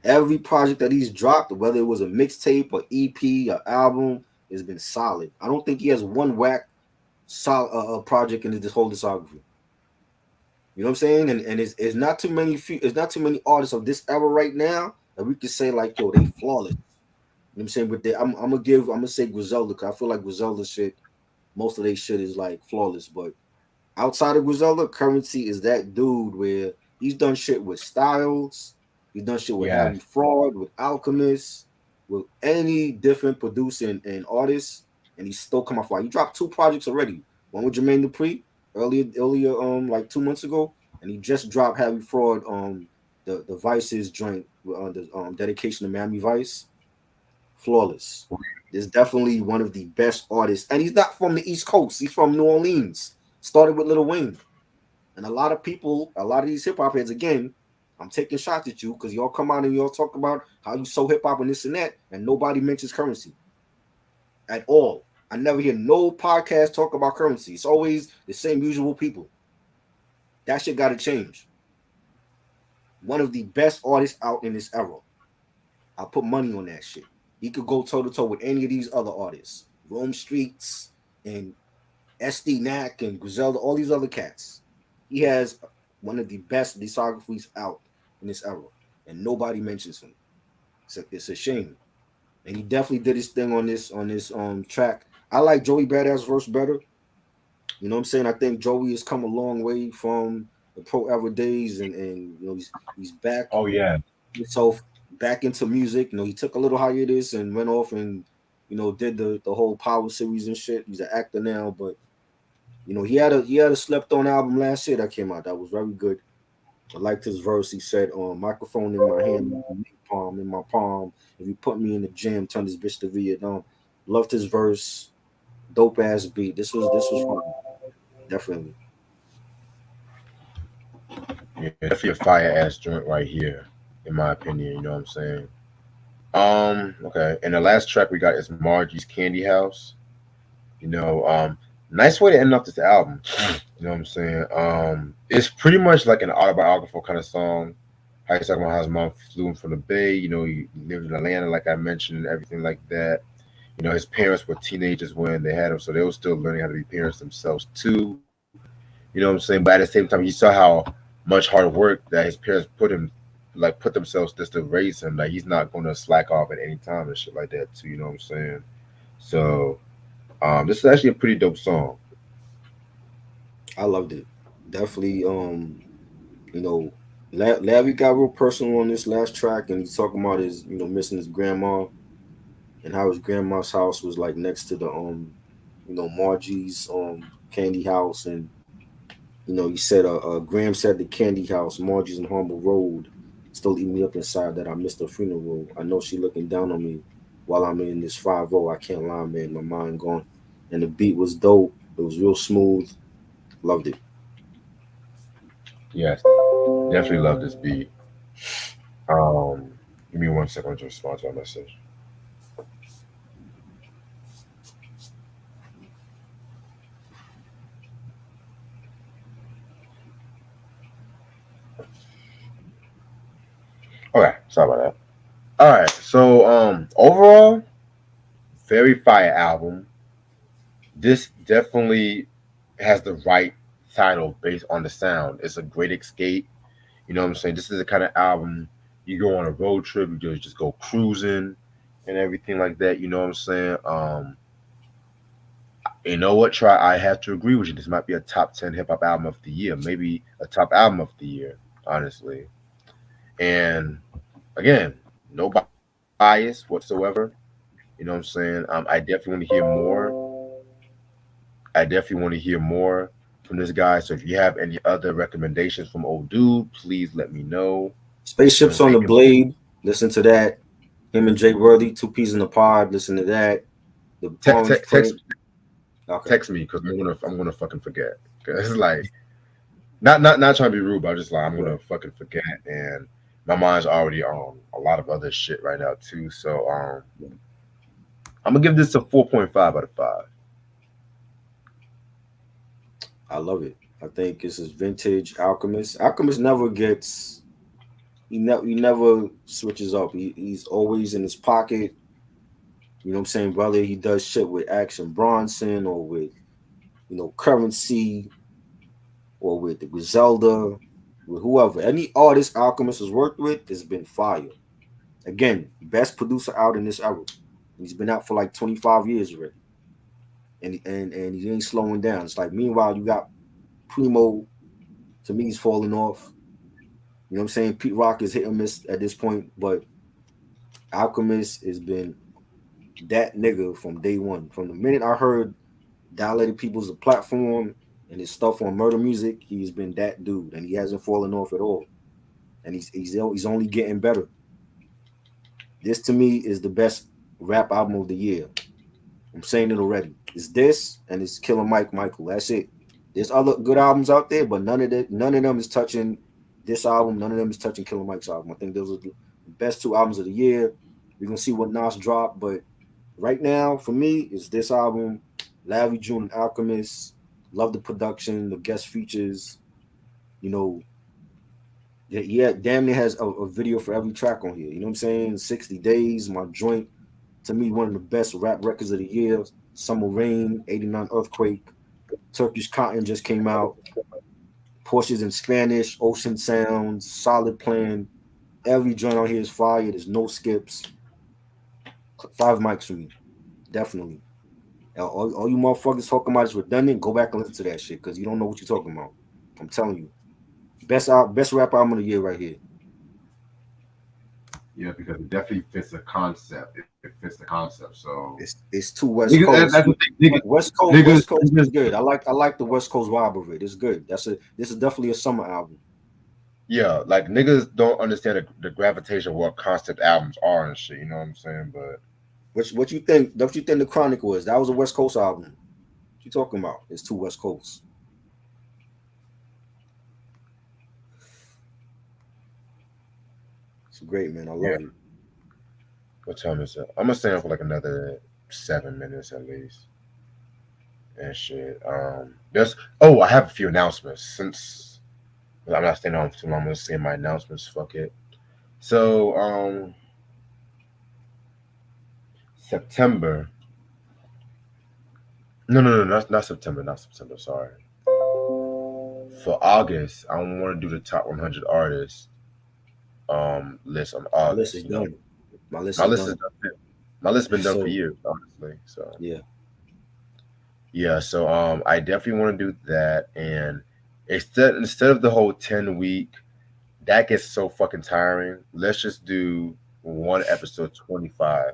Every project that he's dropped, whether it was a mixtape, or EP, or album, has been solid. I don't think he has one whack solid project in this whole discography. You know what I'm saying? And it's not too many it's not too many artists of this era right now that we can say like, yo, they flawless. You know what I'm saying? But I'm gonna say Griselda because I feel like Griselda shit, most of their shit is like flawless. But outside of Griselda, Currency is that dude where he's done shit with Styles, he's done shit with Yes. Harry Fraud, with Alchemist, with any different producer and artist, and he's still come off fire. He dropped two projects already. One with Jermaine Dupri earlier, like 2 months ago, and he just dropped Harry Fraud, the Vice's joint, the dedication to Miami Vice, flawless. Is definitely one of the best artists, and he's not from the East Coast. He's from New Orleans. Started with Lil Wayne, and a lot of people, a lot of these hip hop heads, again, I'm taking shots at you because y'all come out and y'all talk about how you so hip hop and this and that, and nobody mentions Currency at all. I never hear no podcast talk about Currency. It's always the same usual people. That shit got to change. One of the best artists out in this era. I put money on that shit. He could go toe to toe with any of these other artists, Rome Streets and SD Knack and Griselda, all these other cats. He has one of the best discographies out in this era, and nobody mentions him. It's a shame. And he definitely did his thing on this track. I like Joey Badass verse better. You know what I'm saying? I think Joey has come a long way from the pro era days, and he's back Oh yeah. himself back into music. He took a little hiatus and went off and did the whole Power series and shit. He's an actor now, but he had a slept on album last year that came out that was very good. I liked his verse. He said, microphone in my hand, palm in my palm. If you put me in the gym, turn this bitch to Vietnam. Loved his verse. Dope ass beat. This was fun. Definitely. Yeah, definitely a fire ass joint right here, in my opinion. You know what I'm saying? Okay. And the last track we got is Margie's Candy House. You know, nice way to end off this album. You know what I'm saying? It's pretty much like an autobiographical kind of song. How he's talking about how his mom flew him from the Bay. He lived in Atlanta, like I mentioned, and everything like that. His parents were teenagers when they had him, so they were still learning how to be parents themselves too. You know what I'm saying? But at the same time, he saw how much hard work that his parents put themselves just to raise him. Like he's not going to slack off at any time and shit like that too. You know what I'm saying? So This is actually a pretty dope song. I loved it. Definitely. You know, Larry got real personal on this last track, and he's talking about his, missing his grandma and how his grandma's house was like next to the Margie's candy house, and he said, Graham said the candy house, Margie's in Humble Road, still eat me up inside that I missed her funeral. I know she looking down on me while I'm in this 5-0. I can't lie, man. My mind gone. And the beat was dope. It was real smooth. Loved it. Yes, definitely love this beat. Um, Give me 1 second to respond to a message. Okay, sorry about that. All right, so overall, very fire album. This definitely has the right title based on the sound. It's a great escape. You know what I'm saying? This is the kind of album you go on a road trip, you just go cruising and everything like that. You know what I'm saying? You know what? Try. I have to agree with you. This might be a top 10 hip hop album of the year, maybe a top album of the year, honestly. And again, no bias whatsoever. You know what I'm saying? I definitely want to hear more. I definitely want to hear more from this guy. So if you have any other recommendations from old dude, please let me know so Spaceships that on they the can Blade. Listen to that. Him and Jay Worthy, two peas in the pod. Listen to that. The Orange text Print. Okay. text me because I'm gonna fucking forget. Cause it's like not trying to be rude, but I'm just like I'm Right. gonna fucking forget, and my mind's already on a lot of other shit right now too. So I'm gonna give this a 4.5 out of 5. I love it. I think this is vintage Alchemist. Alchemist never gets. He never switches up. He's always in his pocket. You know what I'm saying, brother? He does shit with Action Bronson or with Currency or with the Griselda, with whoever. Any artist Alchemist has worked with has been fire. Again, best producer out in this era. He's been out for like 25 years already, and he ain't slowing down. It's like meanwhile you got Primo. To me, he's falling off. You know what I'm saying? Pete Rock is hit and miss at this point, but Alchemist has been that nigga from day one. From the minute I heard Dilated People's the platform and his stuff on Murder Music, he's been that dude, and he hasn't fallen off at all. And he's only getting better. This to me is the best rap album of the year. I'm saying it already. It's this and it's Killer Mike Michael. That's it. There's other good albums out there, but none of them is touching this album. None of them is touching Killer Mike's album. I think those are the best two albums of the year. We're gonna see what Nas drop, but right now for me, it's this album, Larry June and Alchemist. Love the production, the guest features. You know, yeah, damn near has a video for every track on here. You know what I'm saying? 60 Days, my joint. To me, one of the best rap records of the year. Summer Rain, 89 Earthquake, Turkish Cotton just came out. Porsches in Spanish, Ocean Sounds, Solid Plan. Every joint on here is fire. There's no skips. 5 mics for me, definitely. All you motherfuckers talking about is redundant. Go back and listen to that shit because you don't know what you're talking about. I'm telling you, best rap album of the year right here. Yeah, because it definitely fits the concept. It fits the concept. So It's two West niggas, that's Coast. the thing. West Coast Niggas, is good. I like the West Coast vibe of it. It's good. This is definitely a summer album. yeah, like niggas don't understand the gravitation of what concept albums are and shit. You know what I'm saying? But What you think? What you think the Chronicle is? That was a West Coast album. What you talking about? It's two West Coasts. It's great, man. I yeah, love it. what time is it? I'm gonna stay on for like another 7 minutes at least and shit. There's I have a few announcements since I'm not staying on for too long. I'm gonna say my announcements. Fuck it. So September. No, not September. Not September. Sorry. For August, I want to do the top 100 artists list on My list August. is You know, done. My list my is list is done. done. My list's been done for So years, honestly. So yeah, Yeah, so I definitely want to do that, and instead of the whole 10 week, that gets so fucking tiring. Let's just do one episode 25.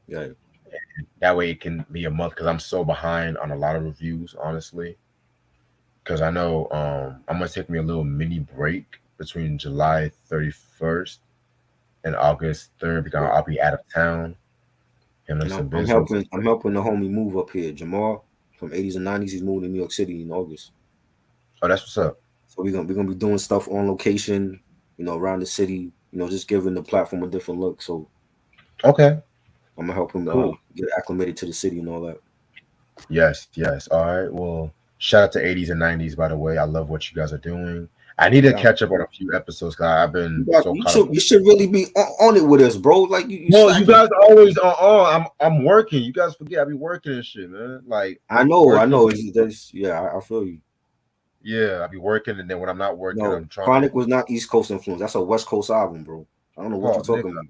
Yeah, That way it can be a month because I'm so behind on a lot of reviews, honestly. Because I know I'm gonna take me a little mini break between July 31st and August 3rd because yeah. I'll be out of town handling And some I'm business. helping the homie move up here, Jamal from 80s and 90s. He's moving to New York City in August. Oh, that's what's up. So we're gonna be doing stuff on location, around the city, just giving the platform a different look. So Okay, I'm gonna help him cool. get acclimated to the city and all that. Yes, yes. All right. Well, shout out to 80s and 90s, by the way. I love what you guys are doing. I need to Yeah. catch up on a few episodes because I've been so You caught up. should really be on it with us, bro. Like you Well, you slacking. guys always I'm working. You guys forget I be working and shit, man. Like I working. know. Yeah, I feel you. Yeah, I be working, and then when I'm not working, No, I'm trying to. Chronic was not East Coast influence. That's a West Coast album, bro. I don't know what Oh, you're talking nigga.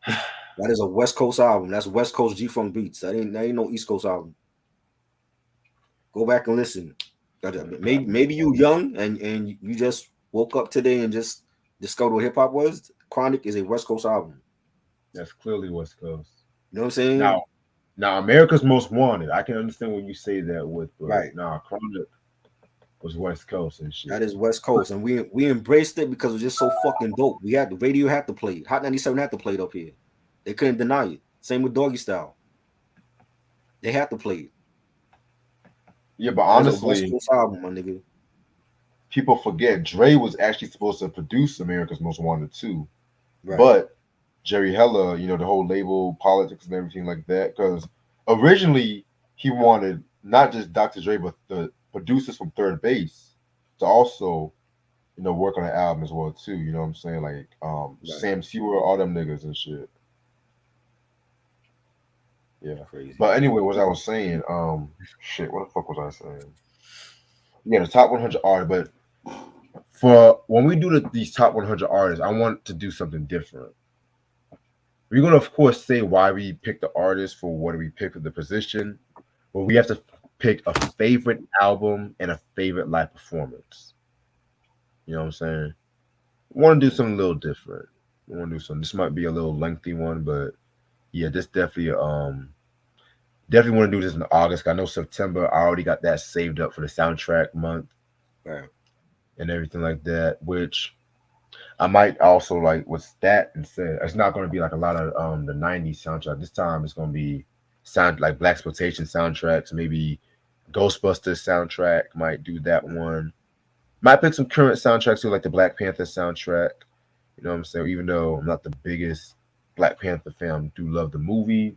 about. That is a West Coast album. That's West Coast G Funk beats. That ain't no East Coast album. Go back and listen. Maybe you young and you just woke up today and just discovered what hip hop was. Chronic is a West Coast album. That's clearly West Coast. You know what I'm Now, saying? now, America's Most Wanted. I can understand when you say that with, but Right. nah, Chronic was West Coast and That shit. is West Coast, and we embraced it because it was just so fucking dope. We had the radio had to play it. Hot 97 had to play it up here. They couldn't deny it. Same with Doggy Style. They had to play it. Yeah, but That is a West honestly, Coast album, my nigga. people forget Dre was actually supposed to produce America's Most Wanted too, Right. but Jerry Heller, the whole label politics and everything like that, because originally he wanted not just Dr. Dre but the producers from Third Base to also work on the album as well too. You know what I'm saying? Like Right. Sam Sewer, all them niggas and shit. Yeah. Crazy. But anyway, what I was saying, shit, what the fuck was I saying? Yeah, the top 100 artists. But for when we do these top 100 artists, I want to do something different. We're gonna, of course, say why we picked the artist for what we picked for the position, but we have to pick a favorite album and a favorite live performance. You know what I'm saying? Want to do something a little different. We want to do something. This might be a little lengthy one, but yeah, this definitely want to do this in August. I know September. I already got that saved up for the soundtrack month Right. and everything like that. Which I might also like with that instead. It's not going to be like a lot of the '90s soundtrack. This time it's going to be sound like black exploitation soundtracks. Maybe Ghostbusters soundtrack. Might do that one. Might pick some current soundtracks too, like the Black Panther soundtrack. You know what I'm saying? Even though I'm not the biggest Black Panther fan, I do love the movie.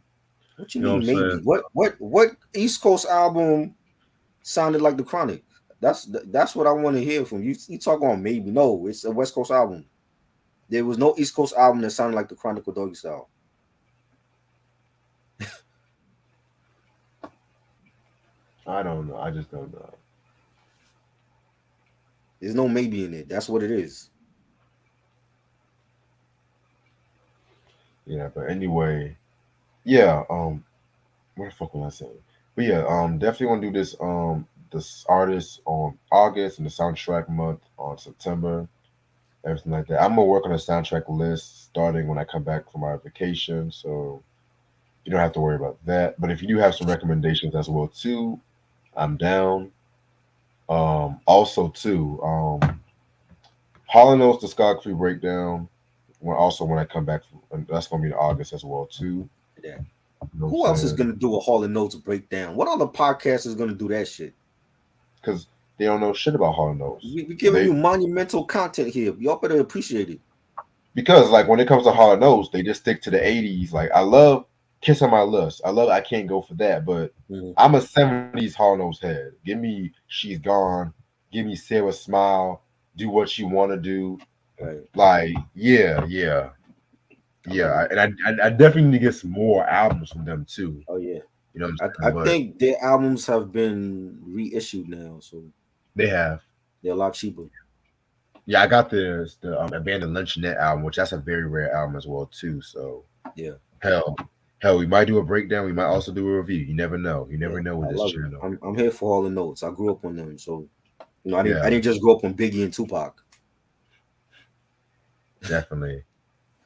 What you You know what I'm mean saying? maybe? What East Coast album sounded like the Chronic? That's what I want to hear from you. You talk on maybe. No, it's a West Coast album. There was no East Coast album that sounded like the Chronic or Doggy Style. I don't know. I just don't know. There's no maybe in it. That's what it is. Yeah, but anyway, yeah. What the fuck was I saying? But yeah, definitely want to do this artist on August and the soundtrack month on September, everything like that. I'm gonna work on a soundtrack list starting when I come back from my vacation, so you don't have to worry about that. But if you do have some recommendations as well too, I'm down. Also too, Hall and Oates discography breakdown. When I come back, and that's gonna be in August as well too. Yeah. You know what Who I'm else is saying? gonna do a Hall and Notes breakdown? What other podcast is gonna do that shit? Because they don't know shit about Hall and Oates. We giving They you monumental content here. Y'all better appreciate it. because like when it comes to hard nose, they just stick to the '80s. Like I love Kiss on My Lust. I love I Can't Go for That, but Mhm. I'm a '70s hard nose head. Give me She's Gone. Give me Sarah Smile. Do What You Want to Do. Right. Like yeah. I love it. I definitely need to get some more albums from them too. Oh yeah. You know what I'm I saying? But think their albums have been reissued now, so they have. they're a lot cheaper. Yeah, I got the Abandoned Luncheonette album, which that's a very rare album as well too. So Yeah. hell. Hell, we might do a breakdown. We might also do a review. You never know. You Yeah, never know I with this love it. channel. I'm here for all the notes. I grew up on them, so I Yeah, didn't just grow up on Biggie and Tupac. definitely.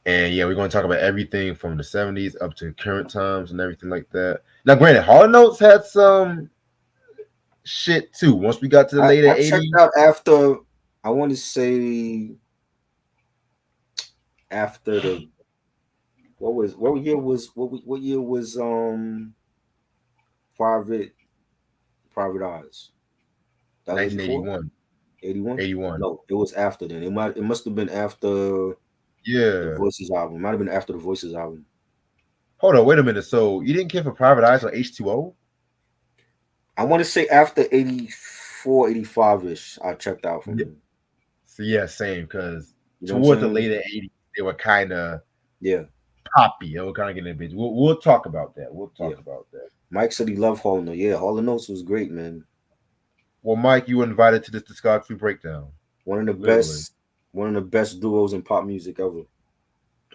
And yeah, we're going to talk about everything from the 70s up to current times and everything like that. Now, granted, Hard Notes had some shit too. Once we got to the later I checked 80s, out after, I want to say, after the what year was Private Private Eyes? That was 84, 1981, 81. 81. No, it was after then. It must have been after the Yeah. Voices album. It might have been after the Voices album. Hold on, wait a minute. So you didn't care for Private Eyes or H2O? I want to say after 84, 85 ish. I checked out from Yeah. him. So yeah, same. Because You know what I'm towards the saying? later 80s, they were kind of Yeah, poppy. They were kind of getting a bit. We'll talk about that. We'll yeah. talk about that. Mike said he loved Hall and Oates. Yeah, Hall and Oates was great, man. Well, Mike, you were invited to this discography breakdown. One of the Literally, best, one of the best duos in pop music ever.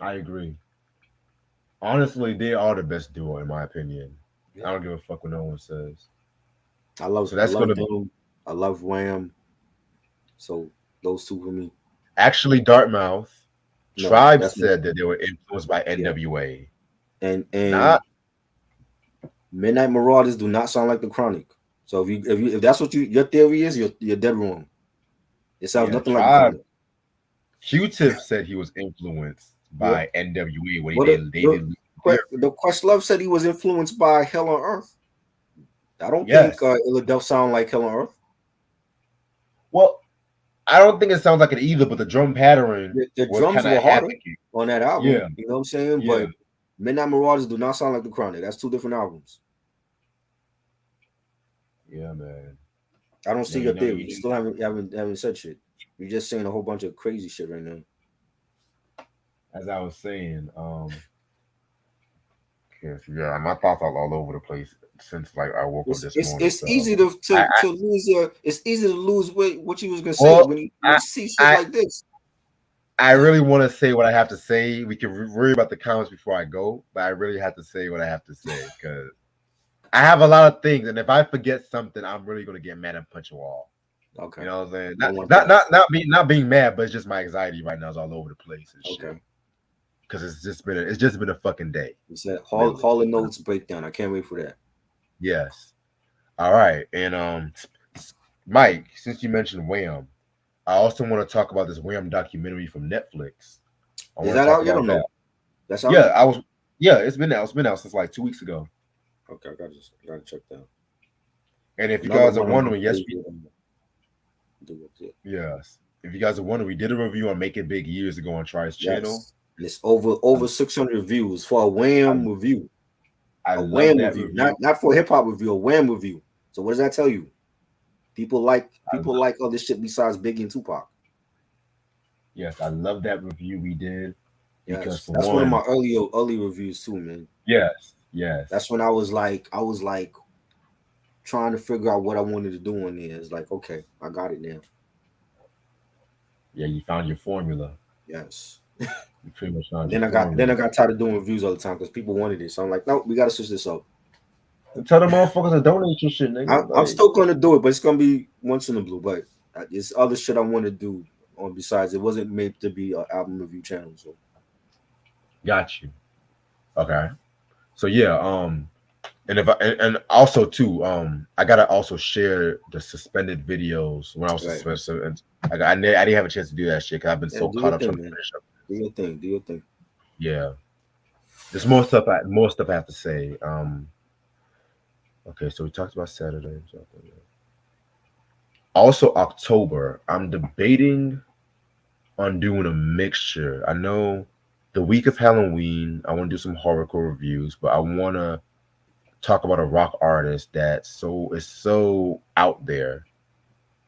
I agree. Honestly, they are the best duo in my opinion. Yeah. I don't give a fuck what no one says. So I that's love gonna them. I love Wham. So those two for me. actually Dartmouth. No, Tribe that's not. said that they were influenced by Yeah, NWA. and Not Midnight Marauders do not sound like the Chronic. So if that's what your theory is, you're dead wrong. It sounds yeah, nothing like the Tribe. Chronic. Q-Tip said he was influenced Yeah. by NWA when he Well, did they did the Questlove said he was influenced by Hell on Earth. I don't think yes. Illadelph sound like Hell on Earth. Well, I don't think it sounds like it either, but the drum pattern The was drums kind were of harder advocate. on that album. Yeah, You know what I'm saying? yeah, But Midnight Marauders do not sound like the Chronic. That's two different albums. yeah, man. I don't No, see your theory. you You still haven't said shit. You're just saying a whole bunch of crazy shit right now. as I was saying, yes, yeah, my thoughts are all over the place since like I woke up this morning. It's So easy to lose your it's easy to lose what you was gonna say well, when you see shit I like this. I really want to say what I have to say. We can worry about the comments before I go, but I really have to say what I have to say because I have a lot of things, and if I forget something, I'm really gonna get mad and punch a wall. Okay. You know what I'm saying? I don't want that. Not being mad, but it's just my anxiety right now is all over the place and shit. Okay. Because it's just been a fucking day. You said Literally. Hall and Notes breakdown. I can't wait for that. Yes. All right. And Mike, since you mentioned Wham, I also want to talk about this Wham documentary from Netflix. I Is want to that talk out yet or about that. no? That's out Yeah, yet? it's been out. It's been out since like 2 weeks ago. Okay, gotta check that. And if you Another guys are one of my wondering, favorite duos. Yeah. yes. If you guys are wondering, we did a review on Make It Big years ago on Try's channel. Yes. And it's over 600 views for a I, Wham review. I A love Wham that review. review. Not for a hip hop review, a Wham review. So what does that tell you? People like I other shit besides Biggie and Tupac. Yes, I love that review we did because Yes. for That's one of one, my early reviews too, man. yes, That's when I was like trying to figure out what I wanted to do on there. It's like, okay, I got it now. yeah, you found your formula. Yes. You pretty much found your Then I formula. got tired of doing reviews all the time because people wanted it. So I'm like, no, we gotta switch this up. And tell the motherfuckers to donate your shit, nigga. I'm Like, still gonna do it, but it's gonna be once in the blue. But it's other shit I want to do on besides. It wasn't made to be an album review channel. So got you. Okay. So yeah, and if I and also too, I gotta also share the suspended videos when I was right, suspended. So, and I didn't have a chance to do that shit because I've been yeah, so do caught your up trying thing, to man. finish up. Do your thing. Do your thing. Yeah, there's more stuff. More stuff I have to say. Okay, so we talked about Saturday. Also, October. I'm debating on doing a mixture. I know the week of Halloween, I want to do some horrorcore reviews, but I want to talk about a rock artist that so is so out there.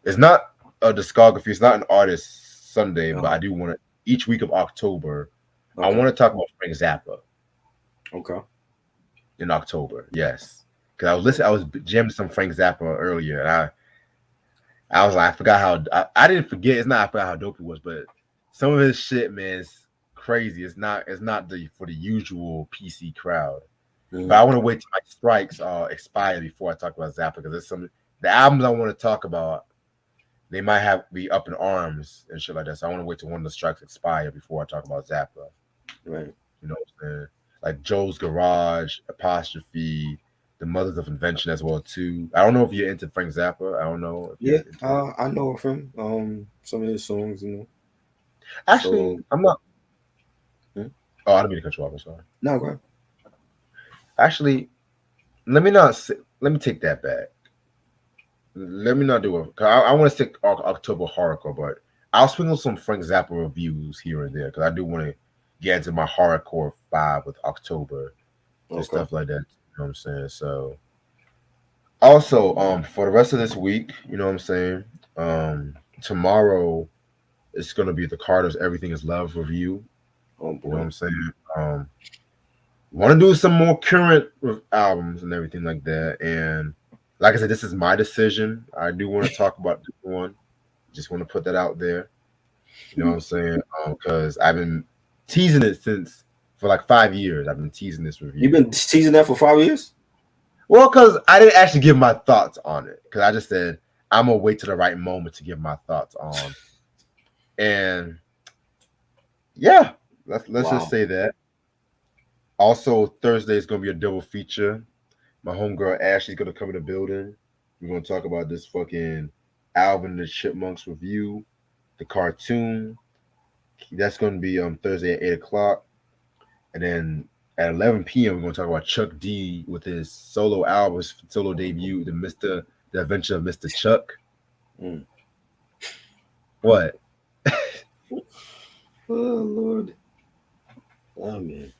It's not a discography. It's not an artist Sunday, but Uh-huh. I do want to each week of October. I Okay. want to talk about Frank Zappa Okay. in October. Yes, because I was jamming some Frank Zappa earlier, and I was like, I forgot how I didn't forget. It's not I forgot how dope it was, but some of his shit, man, is crazy. It's not the for the usual PC crowd. But I Mhm. want to wait till my strikes expire before I talk about Zappa because there's some the albums I want to talk about. They might have be up in arms and shit like that. So I want to wait till one of the strikes expire before I talk about Zappa. Right. You know what I'm saying? Like Joe's Garage, Apostrophe, The Mothers of Invention as well too. I don't know if you're into Frank Zappa. I don't know if Yeah. you're into it. I know of him. Some of his songs, you know. Actually, So, I'm not. hmm? Oh, I didn't mean to cut you off. I'm sorry. No, go ahead. Actually, let me not. Let me take that back. Let me not do it. I want to stick October horrorcore, but I'll sprinkle some Frank Zappa reviews here and there because I do want to get into my horrorcore vibe with October and Okay. stuff like that. You know what I'm saying? So also, for the rest of this week, you know what I'm saying? Tomorrow it's gonna be the Carter's Everything Is Love review. Oh You know what boy. I'm saying? Want to do some more current albums and everything like that. And like I said, this is my decision. I do want to talk about this one. Just want to put that out there. You know what I'm saying? Because I've been teasing it since for like 5 years. I've been teasing this You've review. been teasing that for 5 years? Well, because I didn't actually give my thoughts on it. Because I just said I'm gonna wait to the right moment to give my thoughts on. And yeah, let's just Wow. say that. Also, Thursday is gonna be a double feature. My homegirl Ashley's gonna come in the building. We're gonna talk about this fucking Alvin and the Chipmunks review, the cartoon. That's gonna be Thursday at 8 o'clock. And then at 11 p.m. we're gonna talk about Chuck D with his solo album, his solo debut, the Adventure of Mr. Chuck. Mm. What? Oh Lord. Oh man.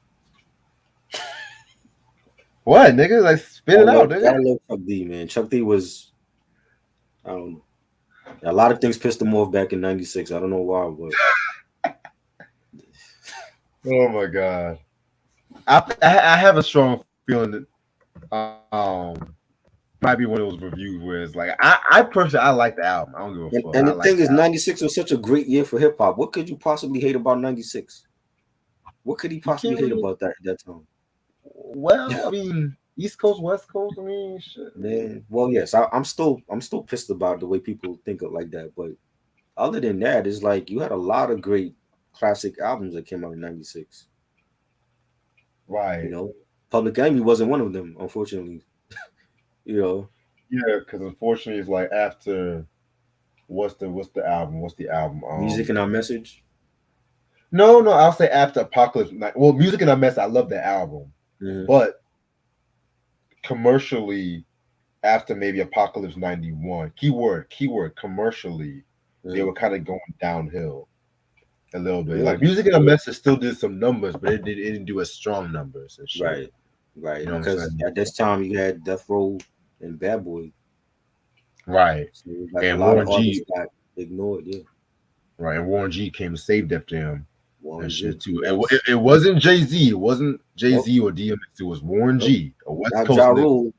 What, nigga? Like spit it out, nigga. I love Chuck D, man. Chuck D was, I don't know. A lot of things pissed him off back in '96. I don't know why, but Oh my god. I have a strong feeling that might be one of those reviews where it's like I personally I like the album. I don't give a fuck. and I the like thing the is, album. '96 was such a great year for hip hop. What could you possibly hate about '96? What could he You possibly can't hate really about that time? well, I mean, East Coast, West Coast, I mean shit. I mean, Man, well, yes, I'm still pissed about the way people think of like that. But other than that, it's like you had a lot of great classic albums that came out in '96. You right. know, Public Enemy wasn't one of them, unfortunately. You know, Yeah, because unfortunately it's like after what's the album? What's the album? Music and Our Message. No, I'll say after Apocalypse Night. Well, Music and a Mess, I love the album. Hmm. But commercially, after maybe Apocalypse 91, keyword, commercially, they Hmm. were kind of going downhill a little bit. Yeah, Like Music and a Message still did some numbers, but it didn't do as strong numbers and shit. right, right. You know what I'm Because saying? at this time you had Death Row and Bad Boy, Right. so it was like a And lot of Warren artists G, got ignored. Yeah, right? And Warren G came to save Def Jam and Warren shit G. too. Yes. It wasn't Jay Z. It wasn't Jay Nope. Z or DMX. It was Warren Nope. G, a West Not Coast Ja nigga. Rule.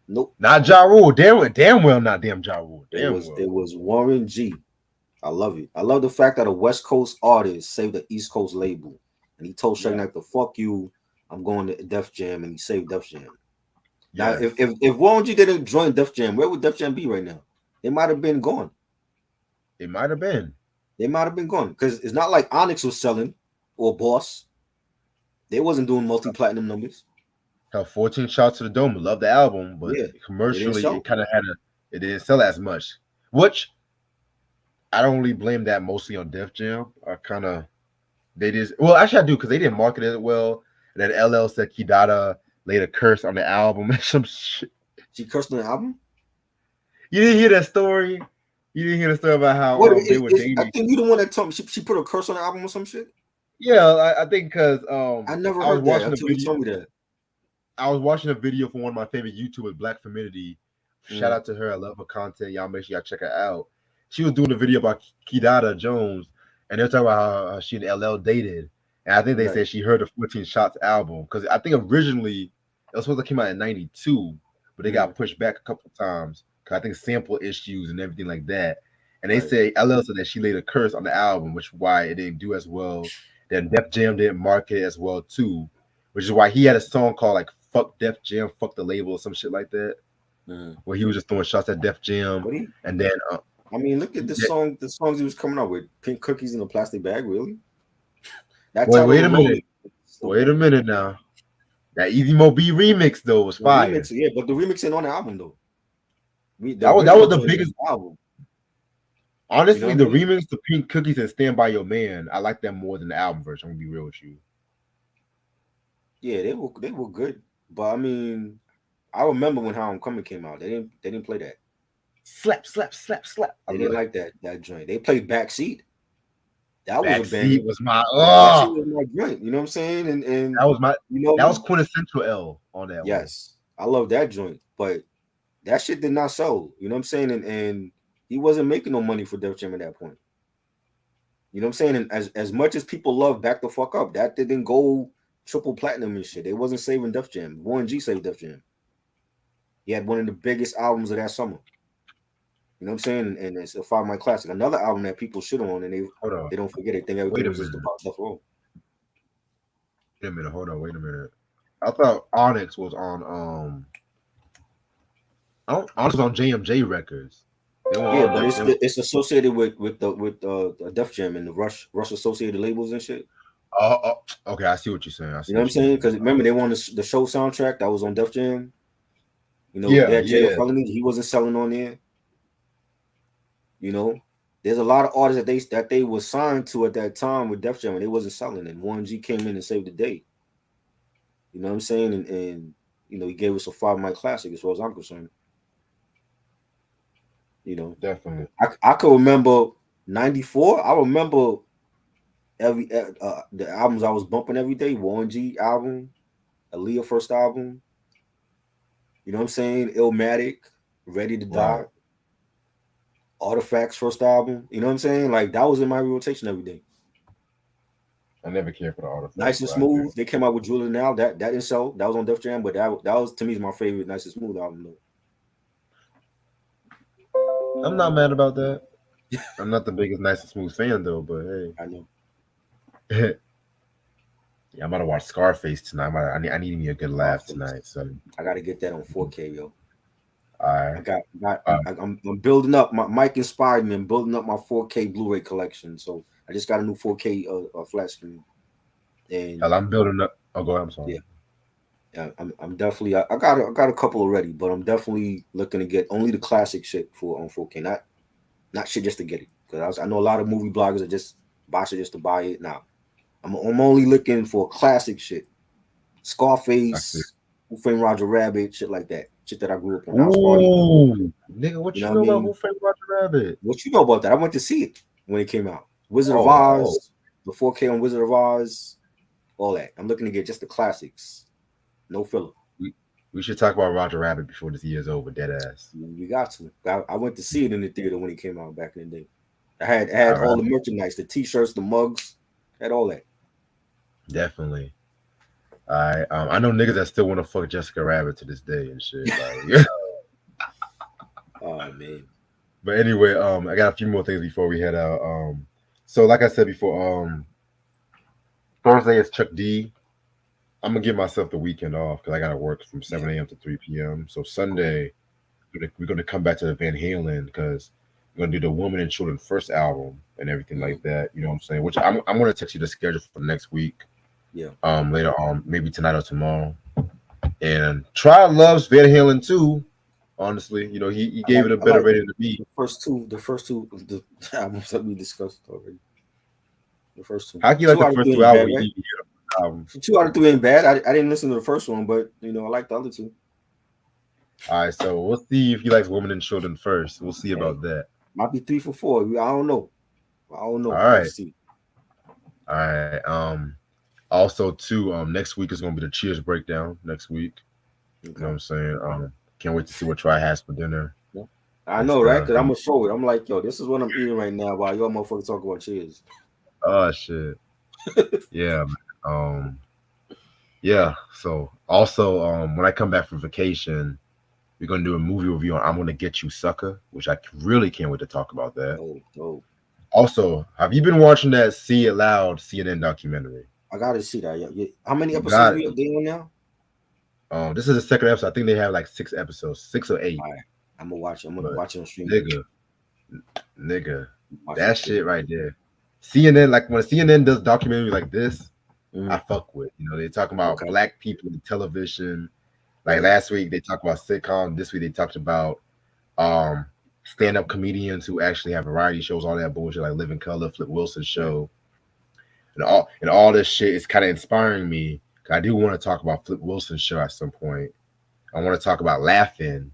Nope. Not Ja Rule. Damn well not damn Ja Rule. Damn It well. was Warren G. I love it. I love the fact that a West Coast artist saved the East Coast label, and he told Shaq Yeah. Knight to fuck you. I'm going to Def Jam, and he saved Def Jam. Now, Yes. if Warren G didn't join Def Jam, where would Def Jam be right now? They might have been gone. It might have been. They might have been gone because it's not like Onyx was selling or Boss. They wasn't doing multi-platinum numbers. Hell, 14 shots to the dome. Love the album, but Yeah, they didn't commercially sell. it kind of had a it didn't sell as much. Which I don't really blame that mostly on Def Jam. I kind of they did well. Actually, I do because they didn't market it well. And then LL said Kidada laid a curse on the album and some shit. She cursed on the album. You didn't hear that story? You didn't hear the story about how What they were I dating? think you the one that told me she put a curse on the album or some shit. Yeah, I think because I never I was heard that watching a until you video. told me that. I was watching a video from one of my favorite YouTubers, Black Femininity. Shout Mm, out to her. I love her content. Y'all make sure y'all check her out. She was doing a video about Kidada Jones, and they're talking about how she and LL dated. And I think they right. said she heard the 14 Shots album because I think originally it was supposed to come out in '92, but they Mm, got pushed back a couple of times because I think sample issues and everything like that. And they right. say LL said that she laid a curse on the album, which is why it didn't do as well. Then Def Jam didn't market it as well too, which is why he had a song called like fuck Def Jam, fuck the label, or some shit like that, Mhm. where he was just throwing shots at Def Jam, But he, and then I mean, look at the yeah, song. The songs he was coming out with, "Pink Cookies in a Plastic Bag." Really, that wait title a minute, alone is wait stupid. a minute now. That Easy Mo B remix though was The fire. remix, yeah, but the remix ain't on the album though. The That was original the joint is on biggest. the album. You know Honestly, what I the mean? remix to Pink Cookies and Stand By Your Man, I like that more than the album version. I'm gonna be real with you. Yeah, they were good, but I mean, I remember when How I'm Coming came out. They didn't play that. Slap, slap, slap, slap. I They didn't love like that joint. They played Backseat. That was a banger. Backseat was my Backseat was my joint. You know what I'm saying? And that was my you know that was me. quintessential L on that one. Yes, I love that joint, but that shit did not sell. You know what I'm saying? And he wasn't making no money for Def Jam at that point. You know what I'm saying? And as much as people love Back the Fuck Up, that didn't go triple platinum and shit. They wasn't saving Def Jam. Warren G saved Def Jam. He had one of the biggest albums of that summer. You know what I'm saying? And it's a 5 Mile classic. Another album that people shit on and Hold on. they don't forget it. Think everything Wait a was just minute. about Death Row. Wait a minute. Hold on. Wait a minute. I thought Onyx was on Onyx was on JMJ Records. They were Yeah, on but Def. it's associated with Def Jam and the Rush associated labels and shit. Okay. I see what you're saying. I You see know what I'm what you saying? mean. Because remember they won the show soundtrack that was on Def Jam. You know, they Yeah. had Jail Yeah. Felony. He wasn't selling on there. You know, there's a lot of artists that they were signed to at that time with Def Jam and they wasn't selling. And Warren G came in and saved the day. You know what I'm saying? And you know, he gave us a 5 Mile classic as far as I'm concerned. You know, Definitely. I could remember '94. I remember the albums I was bumping every day. Warren G album, Aaliyah first album. You know what I'm saying? Illmatic, Ready to Die, Right. Artifacts first album. You know what I'm saying? Like that was in my rotation every day. I never cared for the Nice artifacts, and but I do. Smooth. They came out with Julia Now. That didn't sell. That was on Def Jam, but that was to me is my favorite Nice and Smooth album though. I'm not mad about that. I'm not the biggest Nice and Smooth fan though, but I know. hey. Yeah, I'm about to watch Scarface tonight. I need me a good laugh Scarface. tonight. So, I got to get that on 4K, yo. I, uh, I'm building up. My Mike inspired me. I'm building up my 4K Blu-ray collection. So I just got a new 4K flat screen, and hell, I'm building up. Oh, go ahead. I'm sorry. yeah, I'm definitely. I got a couple already, but I'm definitely looking to get only the classic shit for on 4K, not shit just to get it. Because I know a lot of movie bloggers that just buy shit just to buy it. Now I'm only looking for classic shit. I see. Scarface, Who Framed Roger Rabbit, shit like that. Shit that I grew up on. House Party. Ooh, nigga, You what know you what I know about mean? Who Framed Roger Rabbit? What you know about that? I went to see it when it came out. Wizard of Oh, Oz, the 4K on Wizard of Oz, all that. I'm looking to get just the classics. No filler. we, we should talk about Roger Rabbit before this year's over. Dead ass. We got to. I went to see it in the theater when it came out back in the day. I had All all right, the merchandise, the t-shirts, the mugs, had all that. definitely. I know niggas that still want to fuck Jessica Rabbit to this day and shit. Like, Oh man. but anyway, I got a few more things before we head out. So like I said before, Thursday is Chuck D. I'm gonna give myself the weekend off because I gotta work from Yeah. 7 a.m. to 3 p.m. So Sunday, we're gonna come back to the Van Halen because we're gonna do the Woman and Children first album and everything Mhm. like that. You know what I'm saying? Which I'm gonna text you the schedule for next week. Yeah. Later on, maybe tonight or tomorrow. And Try loves Van Halen too. Honestly, you know he I gave like it a I better like rating than me. the first two of the albums that we discussed already. The first two. How can you like Two the out of first three two ain't bad, albums? right? Album? Two out of three ain't bad. I didn't listen to the first one, but I like the other two. All right, so we'll see if he likes Women and Children first. We'll see Hey, about that. might be 3 for 4. I don't know. I don't All know. We'll right, see. all right. Also too, next week is gonna be the Cheers breakdown. Next week, you know what Okay. I'm saying? Can't wait to see what Try has for dinner Yeah. I and know, right? stuff. Because I'm gonna show it. I'm like, yo, this is what I'm eating right now while y'all motherfuckers talk about cheers. Oh shit, yeah, man. Yeah. So also, when I come back from vacation, we're gonna do a movie review on "I'm Gonna Get You, Sucker," which I really can't wait to talk about that. Oh, oh. Also, have you been watching that "See It Loud" CNN documentary? I gotta see that. Yeah. How many You episodes got it. we they on now? This is the second episode. I think they have like 6 episodes, 6 or 8. All right, I'm gonna watch it. I'm gonna But watch it on streaming. nigga, nigga, Watch it on that shit streaming. right there. CNN, like when CNN does documentary like this, I Mhm. fuck with. You know, they talk about Okay. black people in television. Like Right. last week they talked about sitcom. This week they talked about um stand-up comedians who actually have variety shows, all that bullshit, like Living Color, Flip Wilson Right. show, and all this shit is kind of inspiring me. I do want to talk about Flip Wilson's show at some point. I want to talk about Laughing.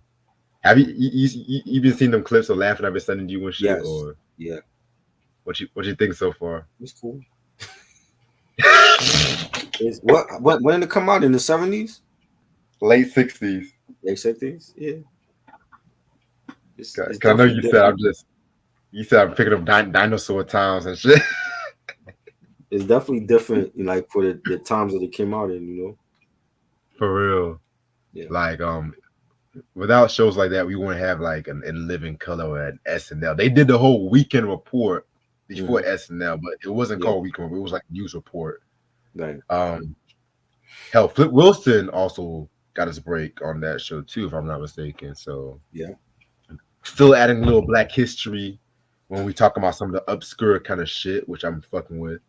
Have you been seeing them clips of Laughing I've been sending you and shit, Yes. or Yeah. what you think so far? It's cool. Is what when did it come out in the 70s? Late 60s. Late 60s? Yeah. It's Cause I know definitely different. you said I'm picking up dinosaur towns and shit. It's definitely different, like for the times that it came out in. For real. Yeah. Like without shows like that, we wouldn't have like an Living Color at SNL. They did the whole Weekend Report before Hmm. SNL, but it wasn't Yeah. called Weekend Report. It was like News Report. Right. Um, hell, Flip Wilson also got his break on that show too, if I'm not mistaken. So Yeah. still adding a little Black history when we talk about some of the obscure kind of shit, which I'm fucking with.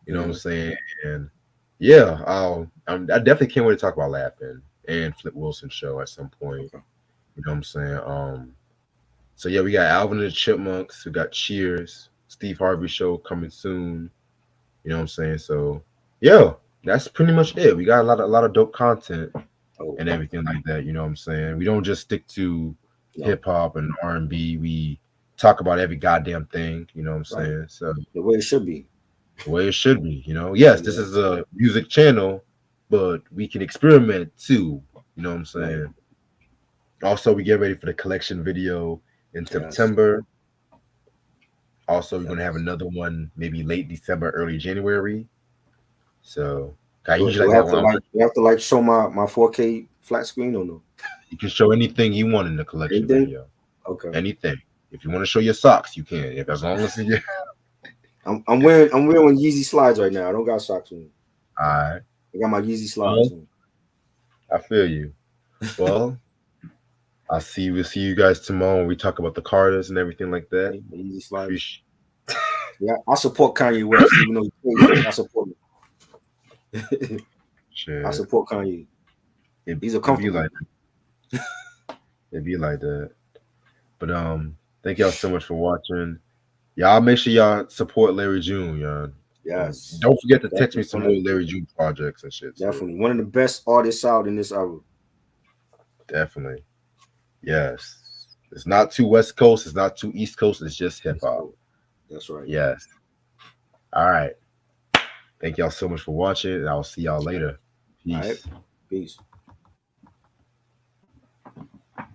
You know what I'm Hmm. saying? And yeah, I definitely can't wait to talk about Laughing and Flip Wilson show at some point. Okay. You know what I'm saying? So yeah, we got Alvin and the Chipmunks, we got Cheers, Steve Harvey show coming soon. You know what I'm saying? So yeah, that's pretty much it. We got a lot of dope content Oh, and everything like that. You know what I'm saying? We don't just stick to no. hip hop and R&B. We talk about every goddamn thing. You know what I'm Right. saying? So The way it should be. the way it should be. Yes, this Yeah. is a music channel, but we can experiment too. You know what I'm Right. saying? Also, we get ready for the collection video in Yes. September. Also, we're gonna have Yes. another one maybe late December, early January. So I Do, usually do like I that have to one. show my 4K flat screen or no? You can show anything you want in the collection Anything? video. Okay. Anything. If you want to show your socks, you can. If as long as you I'm wearing Yeezy slides right now. I don't got socks on. all right. I got my Yeezy slides Well, on. I feel you. Well, we'll see you guys tomorrow when we talk about the Carters and everything like that. Okay, my Yeezy slides. Appreciate Yeah, I support Kanye West, even though he's crazy. I support him. I shit. support Kanye. He's a It be comfortable. like it be like that. But thank y'all so much for watching. Y'all make sure y'all support Larry June, y'all. And Yes, don't forget to text me definitely some more Larry June projects and shit too. definitely one of the best artists out in this era. Definitely. Yes. It's not too West Coast, it's not too East Coast, it's just hip hop. That's right. Yes. All right. Thank y'all so much for watching, and I'll see y'all later. All right. Peace. Peace.